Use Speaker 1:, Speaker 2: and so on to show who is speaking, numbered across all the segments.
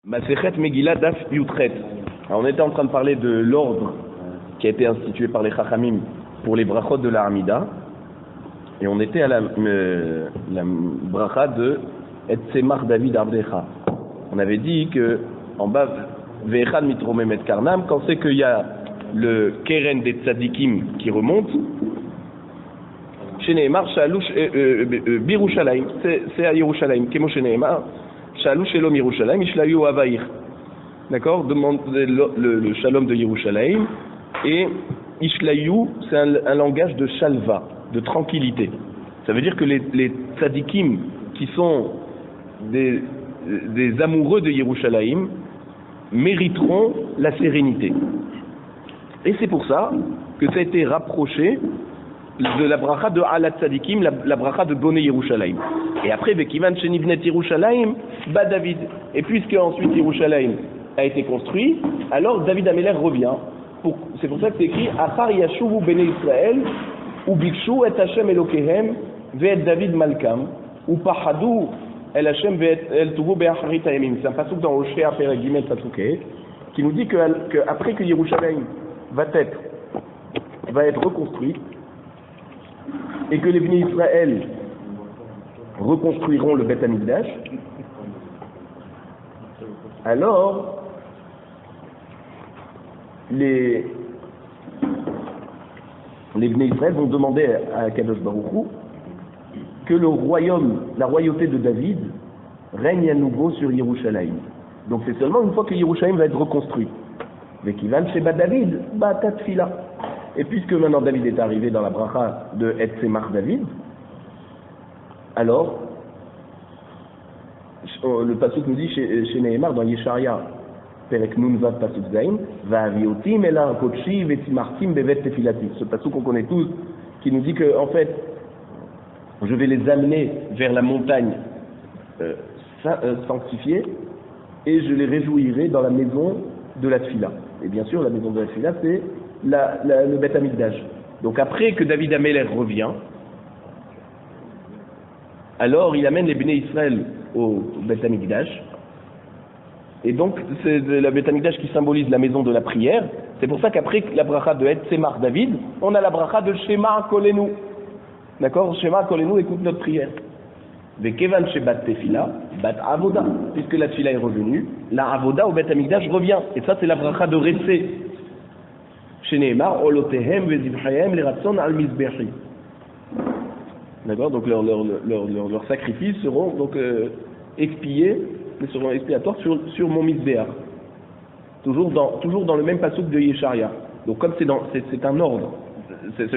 Speaker 1: Masechet Megillah Daf Yutret. On était en train de parler de l'ordre qui a été institué par les Chachamim pour les brachot de la Hamida. Et on était à la bracha de Et Tzemach David Abdecha. On avait dit que en bas, Ve'echad mitromem et karnam, quand c'est qu'il y a le keren des tzadikim qui remonte, chez Nehemar, Shalouch Birushalayim, c'est à Yerushalayim, Kemo chez Nehemar. Shalom Shalom Yerushalayim, Ishlayu Avair. D'accord, demande le Shalom de Yerushalayim. Et Ishlayu, c'est un langage de shalva, de tranquillité. Ça veut dire que les tzadikim qui sont des amoureux de Yerushalayim mériteront la sérénité. Et c'est pour ça que ça a été rapproché de la bracha de Alat Tzadikim, la bracha de Boné Yerushalayim. Et après, Vekivan Shenivnet Yerushalayim, Ba David. Et puisque ensuite Yerushalayim a été construit, alors David Améler revient. C'est pour ça que c'est écrit Achar Yashuvu Bene Israël, ou Bikshu et Hashem Elokehem, Ve'et David Malkam, ou Pahadou El Hashem Ve'et Tuvu Be'acharit Hayemim. C'est un pasuk dans Hoshea Perek Gimel Pasukeh, qui nous dit qu'après que Yerushalayim va être reconstruit, et que les Bnei Israël reconstruiront le Beth Amikdash, alors les Bnei Israël vont demander à Kadosh Baruch Hu que le royaume, la royauté de David règne à nouveau sur Yerushalayim. Donc c'est seulement une fois que Yerushalayim va être reconstruit. Mais qui va chez David, Tatfila. Et puisque maintenant David est arrivé dans la bracha de Et Tzemach David, alors le pasuk nous dit chez Nehemar dans Yesharia, Perek Nun Vav pasuk Zayin, Va'aviotim ela kodshi vetimartim bevet tefilati. Ce pasuk qu'on connaît tous, qui nous dit que en fait, je vais les amener vers la montagne sanctifiée et je les réjouirai dans la maison de la Tfila. Et bien sûr, la maison de la Tfila, c'est le Beth Amikdash. Donc après que David Améler revient, alors il amène les Bnei Israël au Beth Amikdash. Et donc c'est le Beth Amikdash qui symbolise la maison de la prière. C'est pour ça qu'après la bracha de Et Tzemach David, on a la bracha de Shema Kolenu. D'accord, Shema Kolenu, écoute notre prière. Vekevan Shebat Tefila, Bat Avoda. Puisque la Tefila est revenue, la Avoda au Beth Amikdash revient. Et ça c'est la bracha de Retsé. Chez Nehemar, Olotehem vezivchahem leratson al mizbechi. D'accord, donc leurs sacrifices seront donc expiés, mais seront expiatoires sur mon mizbeach. Toujours dans le même pasuk de Yesharia. Donc comme c'est un ordre, c'est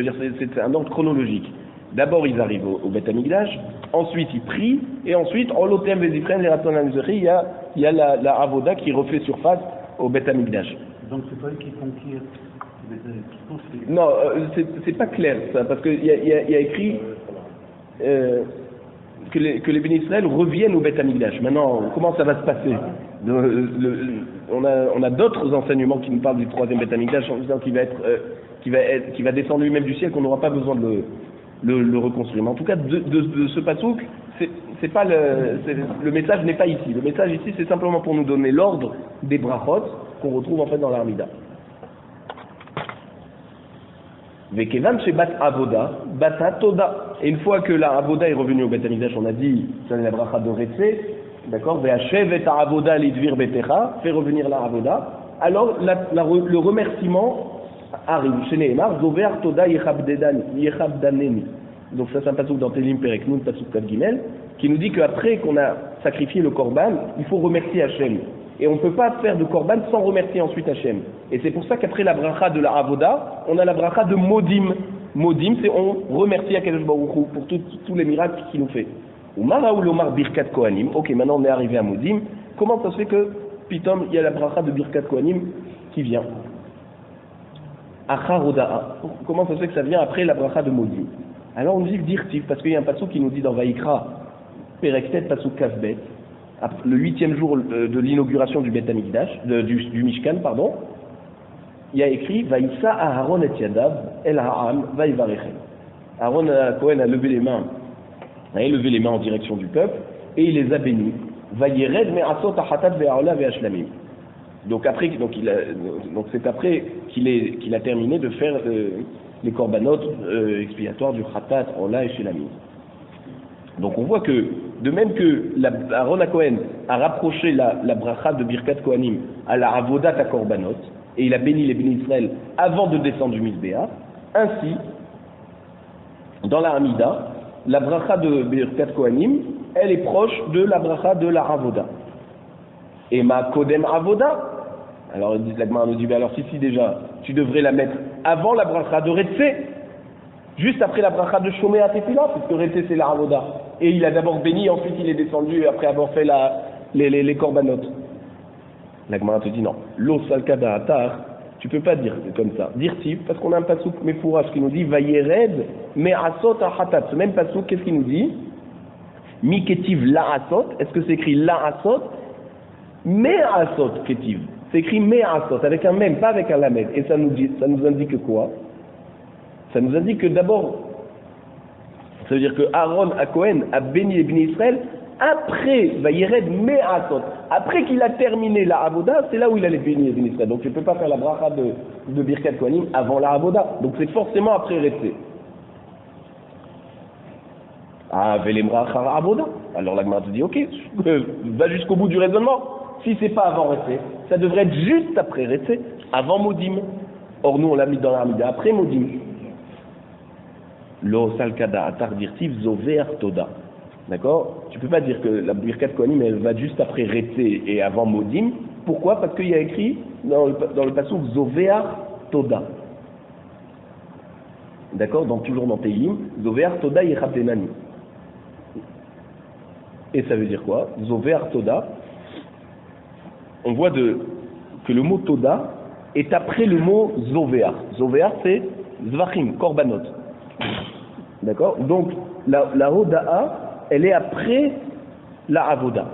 Speaker 1: un ordre chronologique. D'abord ils arrivent au Beth Amikdash, ensuite ils prient, et ensuite Olotehem vezivchahem leratson al mizbechi, il y a la avoda qui refait surface au Beth Amikdash.
Speaker 2: Donc c'est pas eux qui font cuire.
Speaker 1: Non, c'est pas clair ça, parce qu'il y a écrit que les Bnei Israël reviennent au Beth Amikdash. Maintenant, comment ça va se passer? On a d'autres enseignements qui nous parlent du troisième Beth Amikdash en disant qu'il va descendre lui-même du ciel, qu'on n'aura pas besoin de le reconstruire. Mais en tout cas, de ce pasouk, c'est pas le message n'est pas ici. Le message ici, c'est simplement pour nous donner l'ordre des brachot qu'on retrouve en fait dans l'Armida. Vekevan chez Bat Avoda, Bata Toda. Et une fois que la Avoda est revenue au Beth Amikdash, on a dit, c'est la bracha de Retsé, d'accord, Ve'ashev et Avoda lidvir betecha, fait revenir la Avoda. Alors le remerciement arrive chez Nehemar, Zover Toda Yechabdaneni. Donc ça c'est un pasuk dans Télim Perek Nun, pasuk Kav Gimel, qui nous dit qu'après qu'on a sacrifié le korban, il faut remercier Hachem. Et on ne peut pas faire de korban sans remercier ensuite Hachem. Et c'est pour ça qu'après la bracha de la Avoda, on a la bracha de Modim. Modim, c'est on remercie Akadosh Baruch Hu pour tous les miracles qu'il nous fait. Ou Maraoul Omar Birkat Kohanim. Ok, maintenant on est arrivé à Modim. Comment ça se fait que, pitom, il y a la bracha de Birkat Kohanim qui vient? Achar Oda'a. Comment ça se fait que ça vient après la bracha de Modim? Alors on nous dit Dirtiv, parce qu'il y a un pasuk qui nous dit dans Vaïkra, Perektet pasuk Kafbet, le 8e jour de l'inauguration du Beth Amikdash, du Mishkan, pardon, il y a écrit Vaïssa Aharon et Yadav El Ha'am Vaïvarechem. Aaron Cohen a levé les mains en direction du peuple et il les a bénis. Vayered me'asot achatat ve'aola ve'ashlamim. Donc c'est après qu'il a terminé de faire les korbanot expiatoires du Khatat, Ola et Shelamim. Donc on voit que, de même que Aaron HaKohen a rapproché la bracha de Birkat Kohanim à la Avodat à Korbanot, et il a béni les bénis Israël avant de descendre du Mizbeah, ainsi, dans la Hamida, la bracha de Birkat Kohanim, elle est proche de la bracha de la Avoda. Et ma Kodem Avoda, alors la Gemara nous dit, alors si déjà, tu devrais la mettre avant la bracha de Retsé, juste après la bracha de Shomé à Tefila, puisque Retsé c'est la Avoda. Et il a d'abord béni, ensuite il est descendu après avoir fait les korbanot. La Gemara te dit non. Lo salkada atar, tu peux pas dire comme ça. Dire-t-il, parce qu'on a un pasouk mefourach qui nous dit vayered me'asot achatat. Ce même pasouk, qu'est-ce qu'il nous dit? Mi ketiv la'asot. Est-ce que c'est écrit la'asot? Me'asot ketiv. C'est écrit me'asot avec un même, pas avec un lamed. Et ça nous indique quoi? Ça nous indique que d'abord, ça veut dire que Aaron HaKohen a béni les bénis Israël après Vayered Me'asot. Après qu'il a terminé la Avoda, c'est là où il allait bénir les bénis Israël. Donc tu ne peux pas faire la bracha de Birkat Kohanim avant la Avoda. Donc c'est forcément après Retsé. Ah, Velemra Chara Avoda. Alors la Gemara te dit, ok, va jusqu'au bout du raisonnement. Si c'est pas avant Retsé, ça devrait être juste après Retsé, avant Modim. Or nous on l'a mis dans l'Amida après Modim. Lo salkada atar dirtiv zover toda. D'accord? Tu peux pas dire que la Birkat Kohanim elle va juste après Retsé et avant Modim. Pourquoi? Parce qu'il y a écrit dans le passouk zover toda. D'accord? Toujours dans Tehillim, zover toda yechabtenani. Et ça veut dire quoi? Zover toda. On voit que le mot toda est après le mot zover. Zover c'est zvachim, korbanot. D'accord? Donc la Hoda'a, elle est après la Avoda.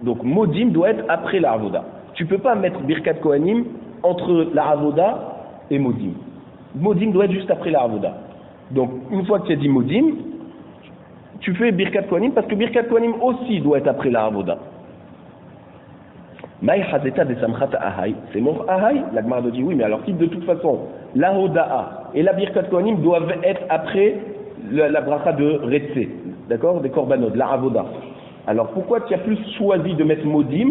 Speaker 1: Donc Modim doit être après la Avoda. Tu ne peux pas mettre Birkat Kohanim entre la Avoda et Modim. Modim doit être juste après la Avoda. Donc une fois que tu as dit Modim, tu fais Birkat Kohanim parce que Birkat Kohanim aussi doit être après la Avoda. Maï Hazeta de Samchat Ahay, c'est mon Ahay. La Gemara dit oui, mais alors si de toute façon la Hoda'a et la Birkat Kohanim doivent être après la bracha de Retsé, d'accord, des korbanot, la Avoda. Alors pourquoi tu as plus choisi de mettre Modim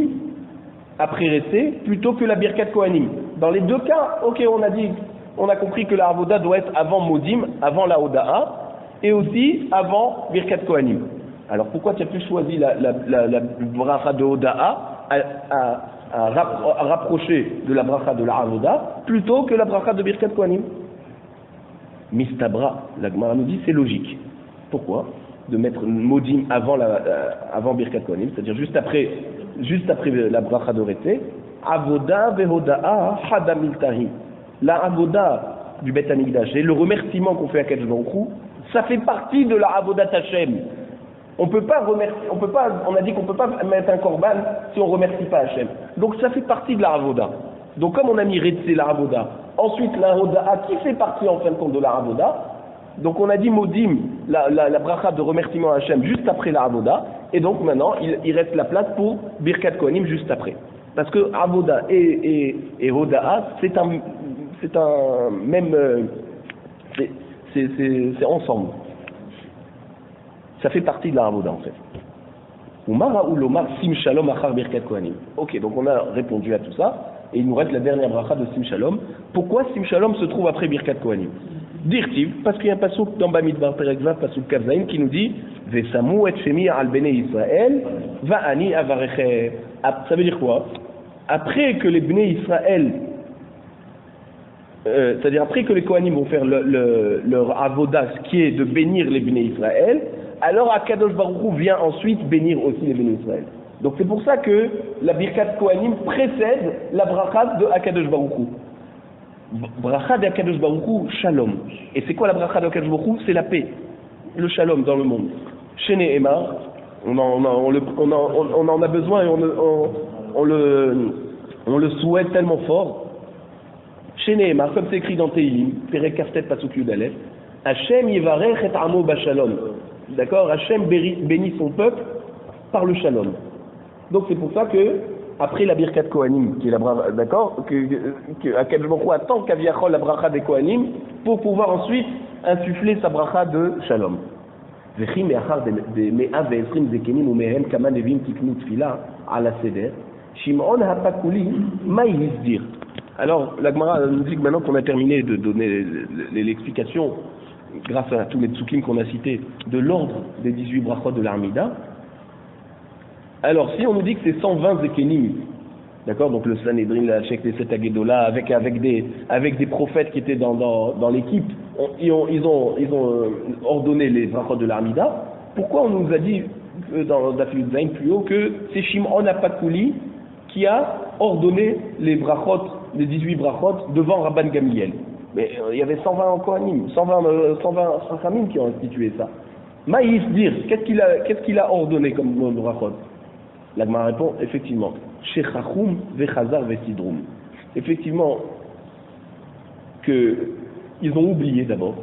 Speaker 1: après Retsé plutôt que la Birkat Kohanim? Dans les deux cas, ok, on a compris que la Avoda doit être avant Modim, avant la Hoda'a et aussi avant Birkat Kohanim. Alors pourquoi tu as plus choisi la bracha de Hoda'a à rapprocher de la bracha de la Avoda plutôt que la bracha de Birkat Kohanim? Mistabra, la Gemara nous dit c'est logique. Pourquoi? De mettre Modim avant Birkat Kohanim, c'est-à-dire juste après la bracha de Retsé. Avoda vehoda'a hadamiltahi. La Avoda du Beth Amikdash et le remerciement qu'on fait à Kadosh Baruch Hu, ça fait partie de la Avodat Hashem. On a dit qu'on peut pas mettre un korban si on remercie pas Hashem. Donc ça fait partie de la Avoda. Donc comme on a mis Retsé la Avoda, ensuite la Hoda'a qui fait partie en fin de compte de la Avoda, donc on a dit Modim, la bracha de remerciement à Hashem juste après la Avoda, et donc maintenant il reste la place pour Birkat Kohanim juste après. Parce que Avoda et Hoda'a c'est un même, c'est ensemble. Ça fait partie de la Avoda en fait. Umara ou l'Omar Sim Shalom Achar Birkat Kohanim. Ok, donc on a répondu à tout ça. Et il nous reste la dernière bracha de Sim Shalom. Pourquoi Sim Shalom se trouve après Birkat Kohanim? Dirtiv, parce qu'il y a un passouk dans Bamidbar Perekva, passouk Kavzaïm, qui nous dit Vesamu et Shemi al Bnei Israël, Va'ani avareche. Ça veut dire quoi? Après que les Bnei Israël, c'est-à-dire après que les Kohanim vont faire leur avoda, ce qui est de bénir les Bnei Israël, alors Akadosh Baruch Hu vient ensuite bénir aussi les Bnei Israël. Donc c'est pour ça que la Birkat Kohanim précède la bracha de Akadosh Baruch Hu. Bracha de Akadosh Baruch Hu, shalom. Et c'est quoi la bracha de Akadosh Baruch Hu? C'est la paix, le shalom dans le monde. Chez Nehemar, on en a besoin et on le souhaite tellement fort. Chez Nehemar, comme c'est écrit dans Tehillim, Perek Kaftet Pasuk Yud Aleph, Hashem yivarech et amo bashalom. d'accord, Hachem bénit son peuple par le shalom. Donc c'est pour ça que, après la birkat Kohanim, qui est la bracha, d'accord, à Kadosh Baruch Hu attend Kaviachol la bracha des Kohanim, pour pouvoir ensuite insuffler sa bracha de shalom. וכי מאחר ב-120 זקנים ומהם כמה נביאים תקנו תפילה על הסדר, שמעון הפקולי, מה הסדיר? Alors, la Gemara nous dit que maintenant qu'on a terminé de donner l'explication, grâce à tous les psukim qu'on a cités, de l'ordre des 18 brachot de l'Armida, alors si on nous dit que c'est 120 zekenim, d'accord, donc le Sanhedrin, la Sheikh des Sept Agedola, avec des prophètes qui étaient dans l'équipe, ils ont ordonné les brachot de l'Armida. Pourquoi on nous a dit dans Dafil Zayn plus haut que c'est Shimon Apakuli qui a ordonné les brachot, les 18 brachot devant Rabban Gamliel? Mais il y avait 120 Kohanim, 120 Chachamim qui ont institué ça. Maïs dire, qu'est-ce qu'il a ordonné comme brachot? La Gemara répond, effectivement, Shechachum vechazar vesidrum. Effectivement, qu'ils ont oublié d'abord,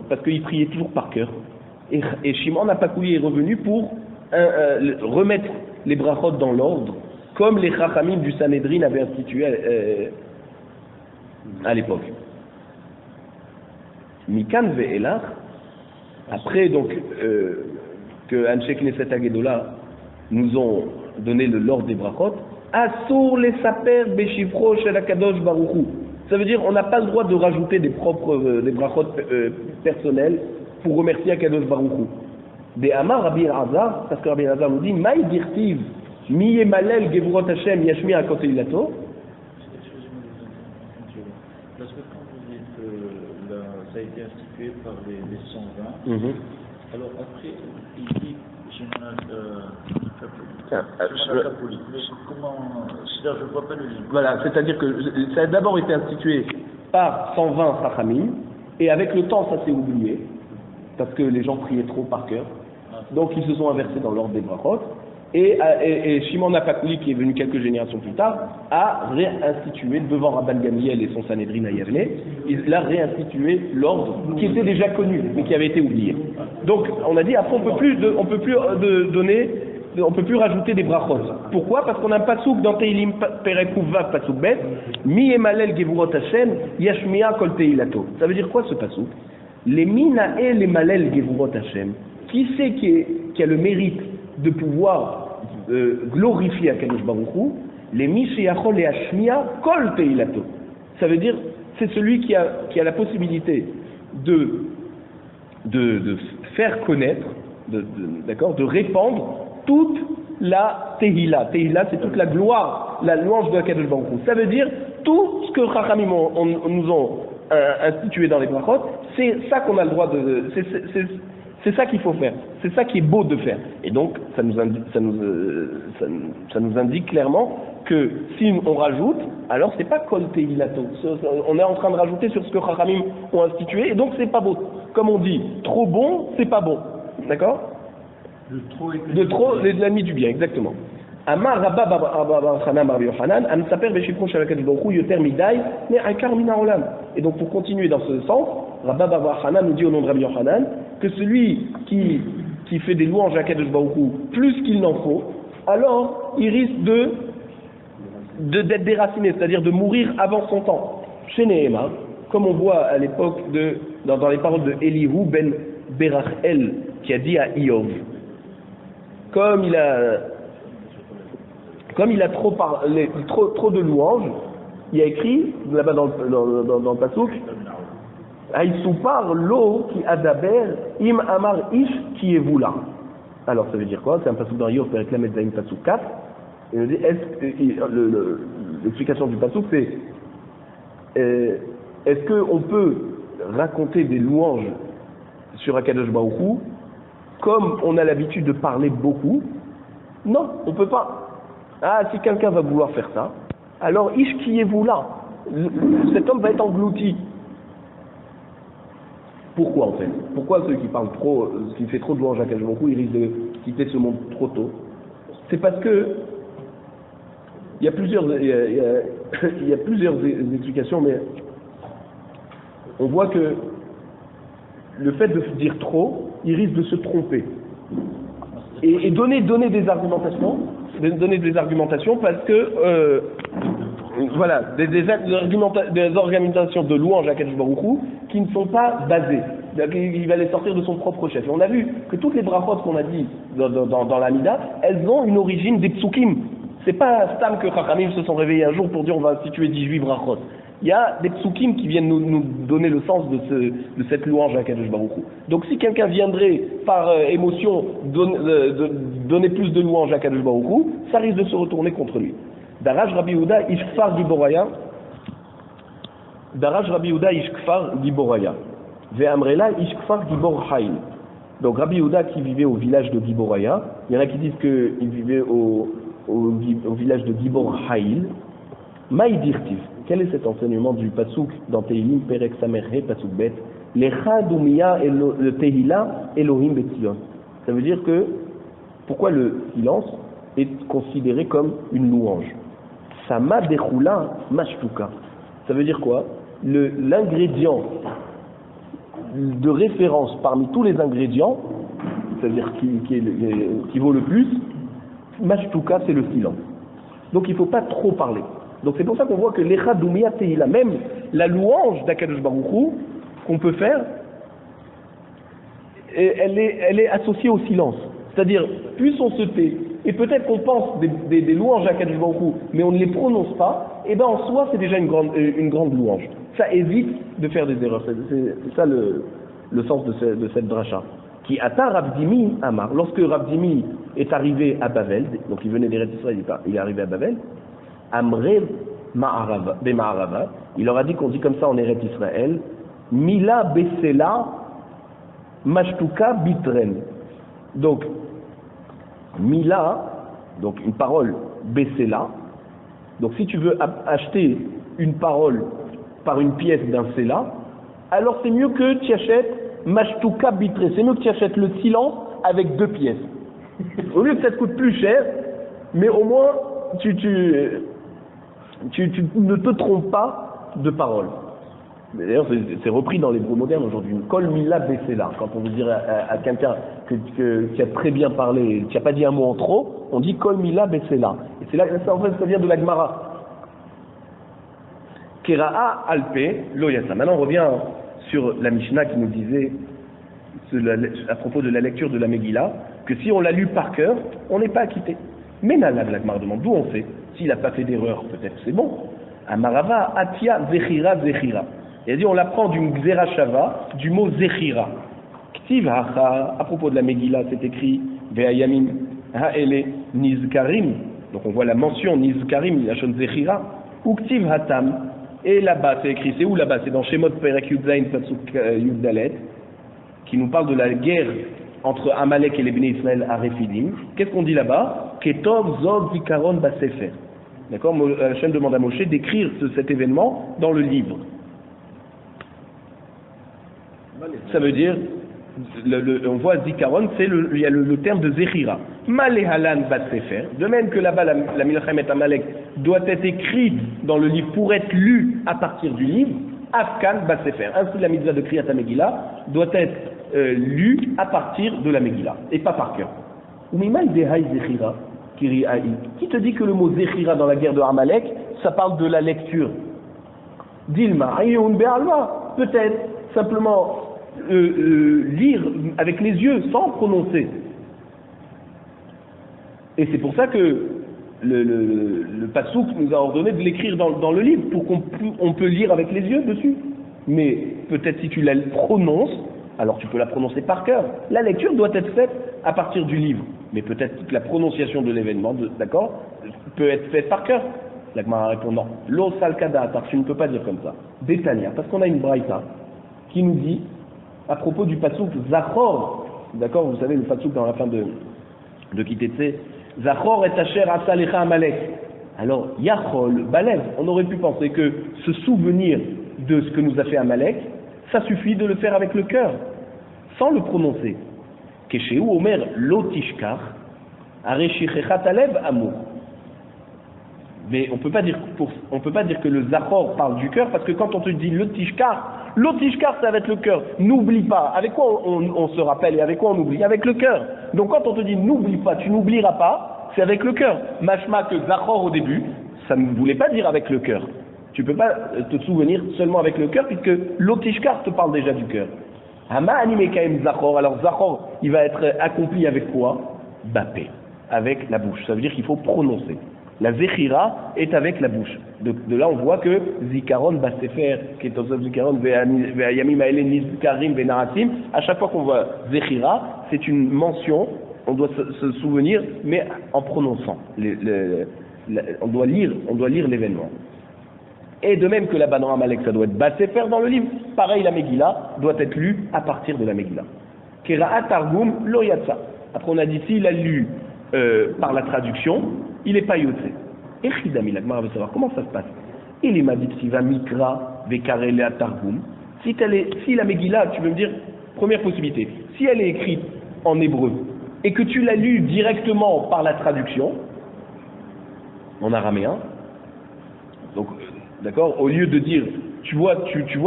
Speaker 1: parce qu'ils priaient toujours par cœur. Et Shimon Apakuli est revenu pour remettre les brachot dans l'ordre, comme les Chachamim du Sanhedrin avaient institué à l'époque. Mikan ve'elach, après donc que Anshe Knesset Agedola nous ont donné l'ordre des brachot, Asur les saper beshivro shel HaKadosh Baruch Hu. Ça veut dire on n'a pas le droit de rajouter des brachot personnels pour remercier HaKadosh Baruch Hu. Des Amar Rabbi Elazar, parce que Rabbi Elazar nous dit Maï dirtiv mi yemalel gevurot Hashem yashmi akot ilato.
Speaker 2: Parce que quand vous dites que ça a été institué par les 120, alors après il dit Shimon Apakuli. Comment, c'est-à-dire je ne vois pas le lien.
Speaker 1: Voilà, c'est-à-dire que ça a d'abord été institué par 120 Chachamim, et avec le temps ça s'est oublié, parce que les gens priaient trop par cœur, donc ils se sont inversés dans l'ordre des brachot, et Shimon Apakuli, qui est venu quelques générations plus tard, a réinstitué devant Rabban Gamliel et son Sanhedrin à Yavne, il a réinstitué l'ordre qui était déjà connu, mais qui avait été oublié. Donc on a dit après on peut plus rajouter des brachot. Pourquoi? Parce qu'on a un pasouk dans Teilim Perek Vav pasouk bet, mi emalel gevurot Hashem yashmiya kol teilato. Ça veut dire quoi ce pasouk? Les mina et les malel gevurot Hashem. Qui c'est qui a le mérite de pouvoir glorifier HaKadosh Baruch Hu? Les mi sheyachol et hashmiya kol teilato. Ça veut dire c'est celui qui a la possibilité de faire connaître, d'accord, de répandre toute la Tehila. Tehila, c'est toute la gloire, la louange de HaKadosh Baruch Hu. Ça veut dire tout ce que Chachamim nous ont institué dans les brachot, c'est ça qu'on a le droit de... C'est ça qu'il faut faire. C'est ça qui est beau de faire. Et donc, ça nous indique clairement que si on rajoute, alors c'est pas Kol Tehilato. On est en train de rajouter sur ce que Chachamim ont institué, et donc c'est pas beau. Comme on dit, trop bon, c'est pas bon. D'accord? De trop, les amis du bien, exactement. Amar Rabba Bar Chanan Bar Yochanan, Am Saper Beshifron Shel HaKadosh Baruch Hu Yoter Midai, mais Aikar Mina Olam. Et donc pour continuer dans ce sens, Rabba Bar Chanan nous dit au nom de Rabbi Yochanan que celui qui fait des louanges à HaKadosh Baruch Hu plus qu'il n'en faut, alors il risque d'être déraciné, c'est-à-dire de mourir avant son temps. Chez Nehema, comme on voit à l'époque dans les paroles de Elihu ben Berachel, qui a dit à Iyov, comme il a trop de louanges, il a écrit là-bas dans le pasouk, Aïsoupar lo qui adaber im amar ish qui est vous là. Alors ça veut dire quoi? C'est un pasouk dans Iyov, Perek Lamed Zayin pasouk 4. Et il dit, l'explication du pasouk c'est est-ce qu'on peut raconter des louanges sur HaKadosh Baruch Hu comme on a l'habitude de parler beaucoup? Non, on peut pas. Ah, si quelqu'un va vouloir faire ça, alors ishkiez-vous là. Cet homme va être englouti. Pourquoi en fait? Pourquoi ceux qui parlent trop, qui fait trop de louanges à HaKadosh Baruch Hu, ils risquent de quitter ce monde trop tôt? C'est parce que il y a plusieurs explications, mais on voit que le fait de dire trop, il risque de se tromper. Et donner des argumentations parce que voilà, des organisations de louanges à Kadosh Baruch Hu qui ne sont pas basées. Il va les sortir de son propre chef. Et on a vu que toutes les brachot qu'on a dit dans la Mida, elles ont une origine des psukim. C'est pas Stam que Chachamim se sont réveillés un jour pour dire on va instituer 18 brachot. Il y a des psukim qui viennent nous donner le sens de cette louange à Kadosh Baruch Hu. Donc si quelqu'un viendrait par émotion donner plus de louange à Kadosh Baruch Hu, ça risque de se retourner contre lui. Daraj Rabbi Yehuda Ishkfar Giboraya. Ve'amrela Ishkfar Gibor Haïl. Donc Rabbi Yehuda qui vivait au village de Giboraya, il y en a qui disent qu'il vivait au village de Gibor Haïl. Maïdirtiv. Quel est cet enseignement du Pasuk dans Tehilim Perek Samerhe Pasuk Bet Lecha Dumia le Tehila Elohim Betzion. Ça veut dire que pourquoi le silence est considéré comme une louange. Sama Dechula Mashtuka. Ça veut dire quoi? L'ingrédient de référence parmi tous les ingrédients, c'est-à-dire qui vaut le plus, Mashtuka, c'est le silence. Donc il ne faut pas trop parler. Donc c'est pour ça qu'on voit que l'Echa Dumia Tehila, même la louange d'Akadosh Baruch Hu qu'on peut faire, elle est associée au silence. C'est-à-dire, plus on se tait, et peut-être qu'on pense des louanges à Kadosh Baruch Hu, mais on ne les prononce pas, et bien en soi c'est déjà une grande louange. Ça évite de faire des erreurs. C'est ça le sens de cette dracha. Qui ata Rav Dimi Amar, lorsque Rav Dimi est arrivé à Bavel, donc il venait d'Eretz Israël, il est arrivé à Bavel, Amre Ma'arava, il leur a dit qu'on dit comme ça en Eretz Israël, Mila Besela Mashtuka Bitren. Donc, Mila, donc une parole Besela. Donc si tu veux acheter une parole par une pièce d'un Sela, alors c'est mieux que tu achètes Mashtuka Bitre. C'est mieux que tu achètes le silence avec 2 pièces. Au lieu que ça te coûte plus cher, mais au moins tu ne te trompes pas de parole. D'ailleurs, c'est repris dans l'hébreu moderne aujourd'hui. Kol mila besela. Quand on veut dire à quelqu'un qui a très bien parlé, qui n'a pas dit un mot en trop, on dit kol mila besela. Et c'est là, ça, en fait, ça vient de la Gemara. Kera'a alpe lo yasa. Maintenant, on revient sur la Mishnah qui nous disait, à propos de la lecture de la Megillah, que si on l'a lu par cœur, on n'est pas acquitté. Mais la Gemara demande d'où on sait. S'il n'a pas fait d'erreur, peut-être c'est bon. Amarava atia zechira zechira. Il a dit on l'apprend d'une Gzera Shava, du mot Zechira. Ktiv hacha, à propos de la Megillah, c'est écrit Ve'ayamim ha'ele nizkarim. Donc on voit la mention nizkarim, la chon Zechira. Ou Ktiv hatam. Et là-bas, c'est écrit, c'est où là-bas? C'est dans Shemot Perek Yudzain Pasuk Yuddalet, qui nous parle de la guerre entre Amalek et les Bnei Israël à Rephidim. Qu'est-ce qu'on dit là-bas? Ketov Zog Zikaron Basefer. D'accord? Hachem demande à Moshe d'écrire cet événement dans le livre. Ça veut dire, on voit Zikaron, il y a le terme de Zechira. Malehalan Bat Sefer. De même que là-bas, la Milchem Amalek doit être écrite dans le livre pour être lue à partir du livre. Afkan Bat Sefer. Ainsi, la mitzvah de Kriyat Megillah doit être lue à partir de la Megillah et pas par cœur. Umimai Dehai Zechira Kiri Aï. Qui te dit que le mot Zechira dans la guerre de Amalek, ça parle de la lecture? Dilma Ayun Be'alma. Peut-être simplement lire avec les yeux sans prononcer. Et c'est pour ça que le Passouk nous a ordonné de l'écrire dans le livre pour qu'on peut lire avec les yeux dessus. Mais peut-être si tu la prononces, alors tu peux la prononcer par cœur. La lecture doit être faite à partir du livre. Mais peut-être que la prononciation de l'événement, d'accord, peut être faite par cœur. La Gemara répond non. Lo salkada, parce que tu ne peux pas dire comme ça. Détania, parce qu'on a une braïta qui nous dit à propos du Passouk Zachor, d'accord, vous savez le Passouk dans la fin de Kitetse, Zachor et Asher Asalecha Amalek. Alors, Yachol, Balev, on aurait pu penser que se souvenir de ce que nous a fait Amalek, ça suffit de le faire avec le cœur, sans le prononcer. Keshéu Omer Lotishkar, Areshichechat Alev Amour. Mais on peut pas dire que le Zachor parle du cœur, parce que quand on te dit le Tishkar ça va être le cœur. N'oublie pas. Avec quoi on se rappelle et avec quoi on oublie? Avec le cœur. Donc quand on te dit n'oublie pas, tu n'oublieras pas, c'est avec le cœur. Mashma que Zachor au début, ça ne voulait pas dire avec le cœur. Tu peux pas te souvenir seulement avec le cœur, puisque l'Otishkar te parle déjà du cœur. Hama animé kaem Zachor. Alors Zachor, il va être accompli avec quoi? Bapé, avec la bouche. Ça veut dire qu'il faut prononcer. La Zechira est avec la bouche. De là, on voit que Zikaron Basefer, qui est au Zikaron Ve'ayamim Aele Nizkarim Ve'naratim, à chaque fois qu'on voit Zechira, c'est une mention, on doit se souvenir, mais en prononçant. On doit lire l'événement. Et de même que la Banu Amalek, ça doit être Basefer dans le livre, pareil, la Megillah doit être lue à partir de la Megillah. Kera'a Targum Lo Yatsa. Après, on a dit, s'il a lu par la traduction, il n'est pas yotzé. Et Chidami, la Gemara veut savoir comment ça se passe. Il est dit s'il va mikra vekarele targum. Si la Megillah, tu veux me dire, première possibilité, si elle est écrite en hébreu et que tu l'as lue directement par la traduction, en araméen, donc, d'accord, au lieu de dire, tu vois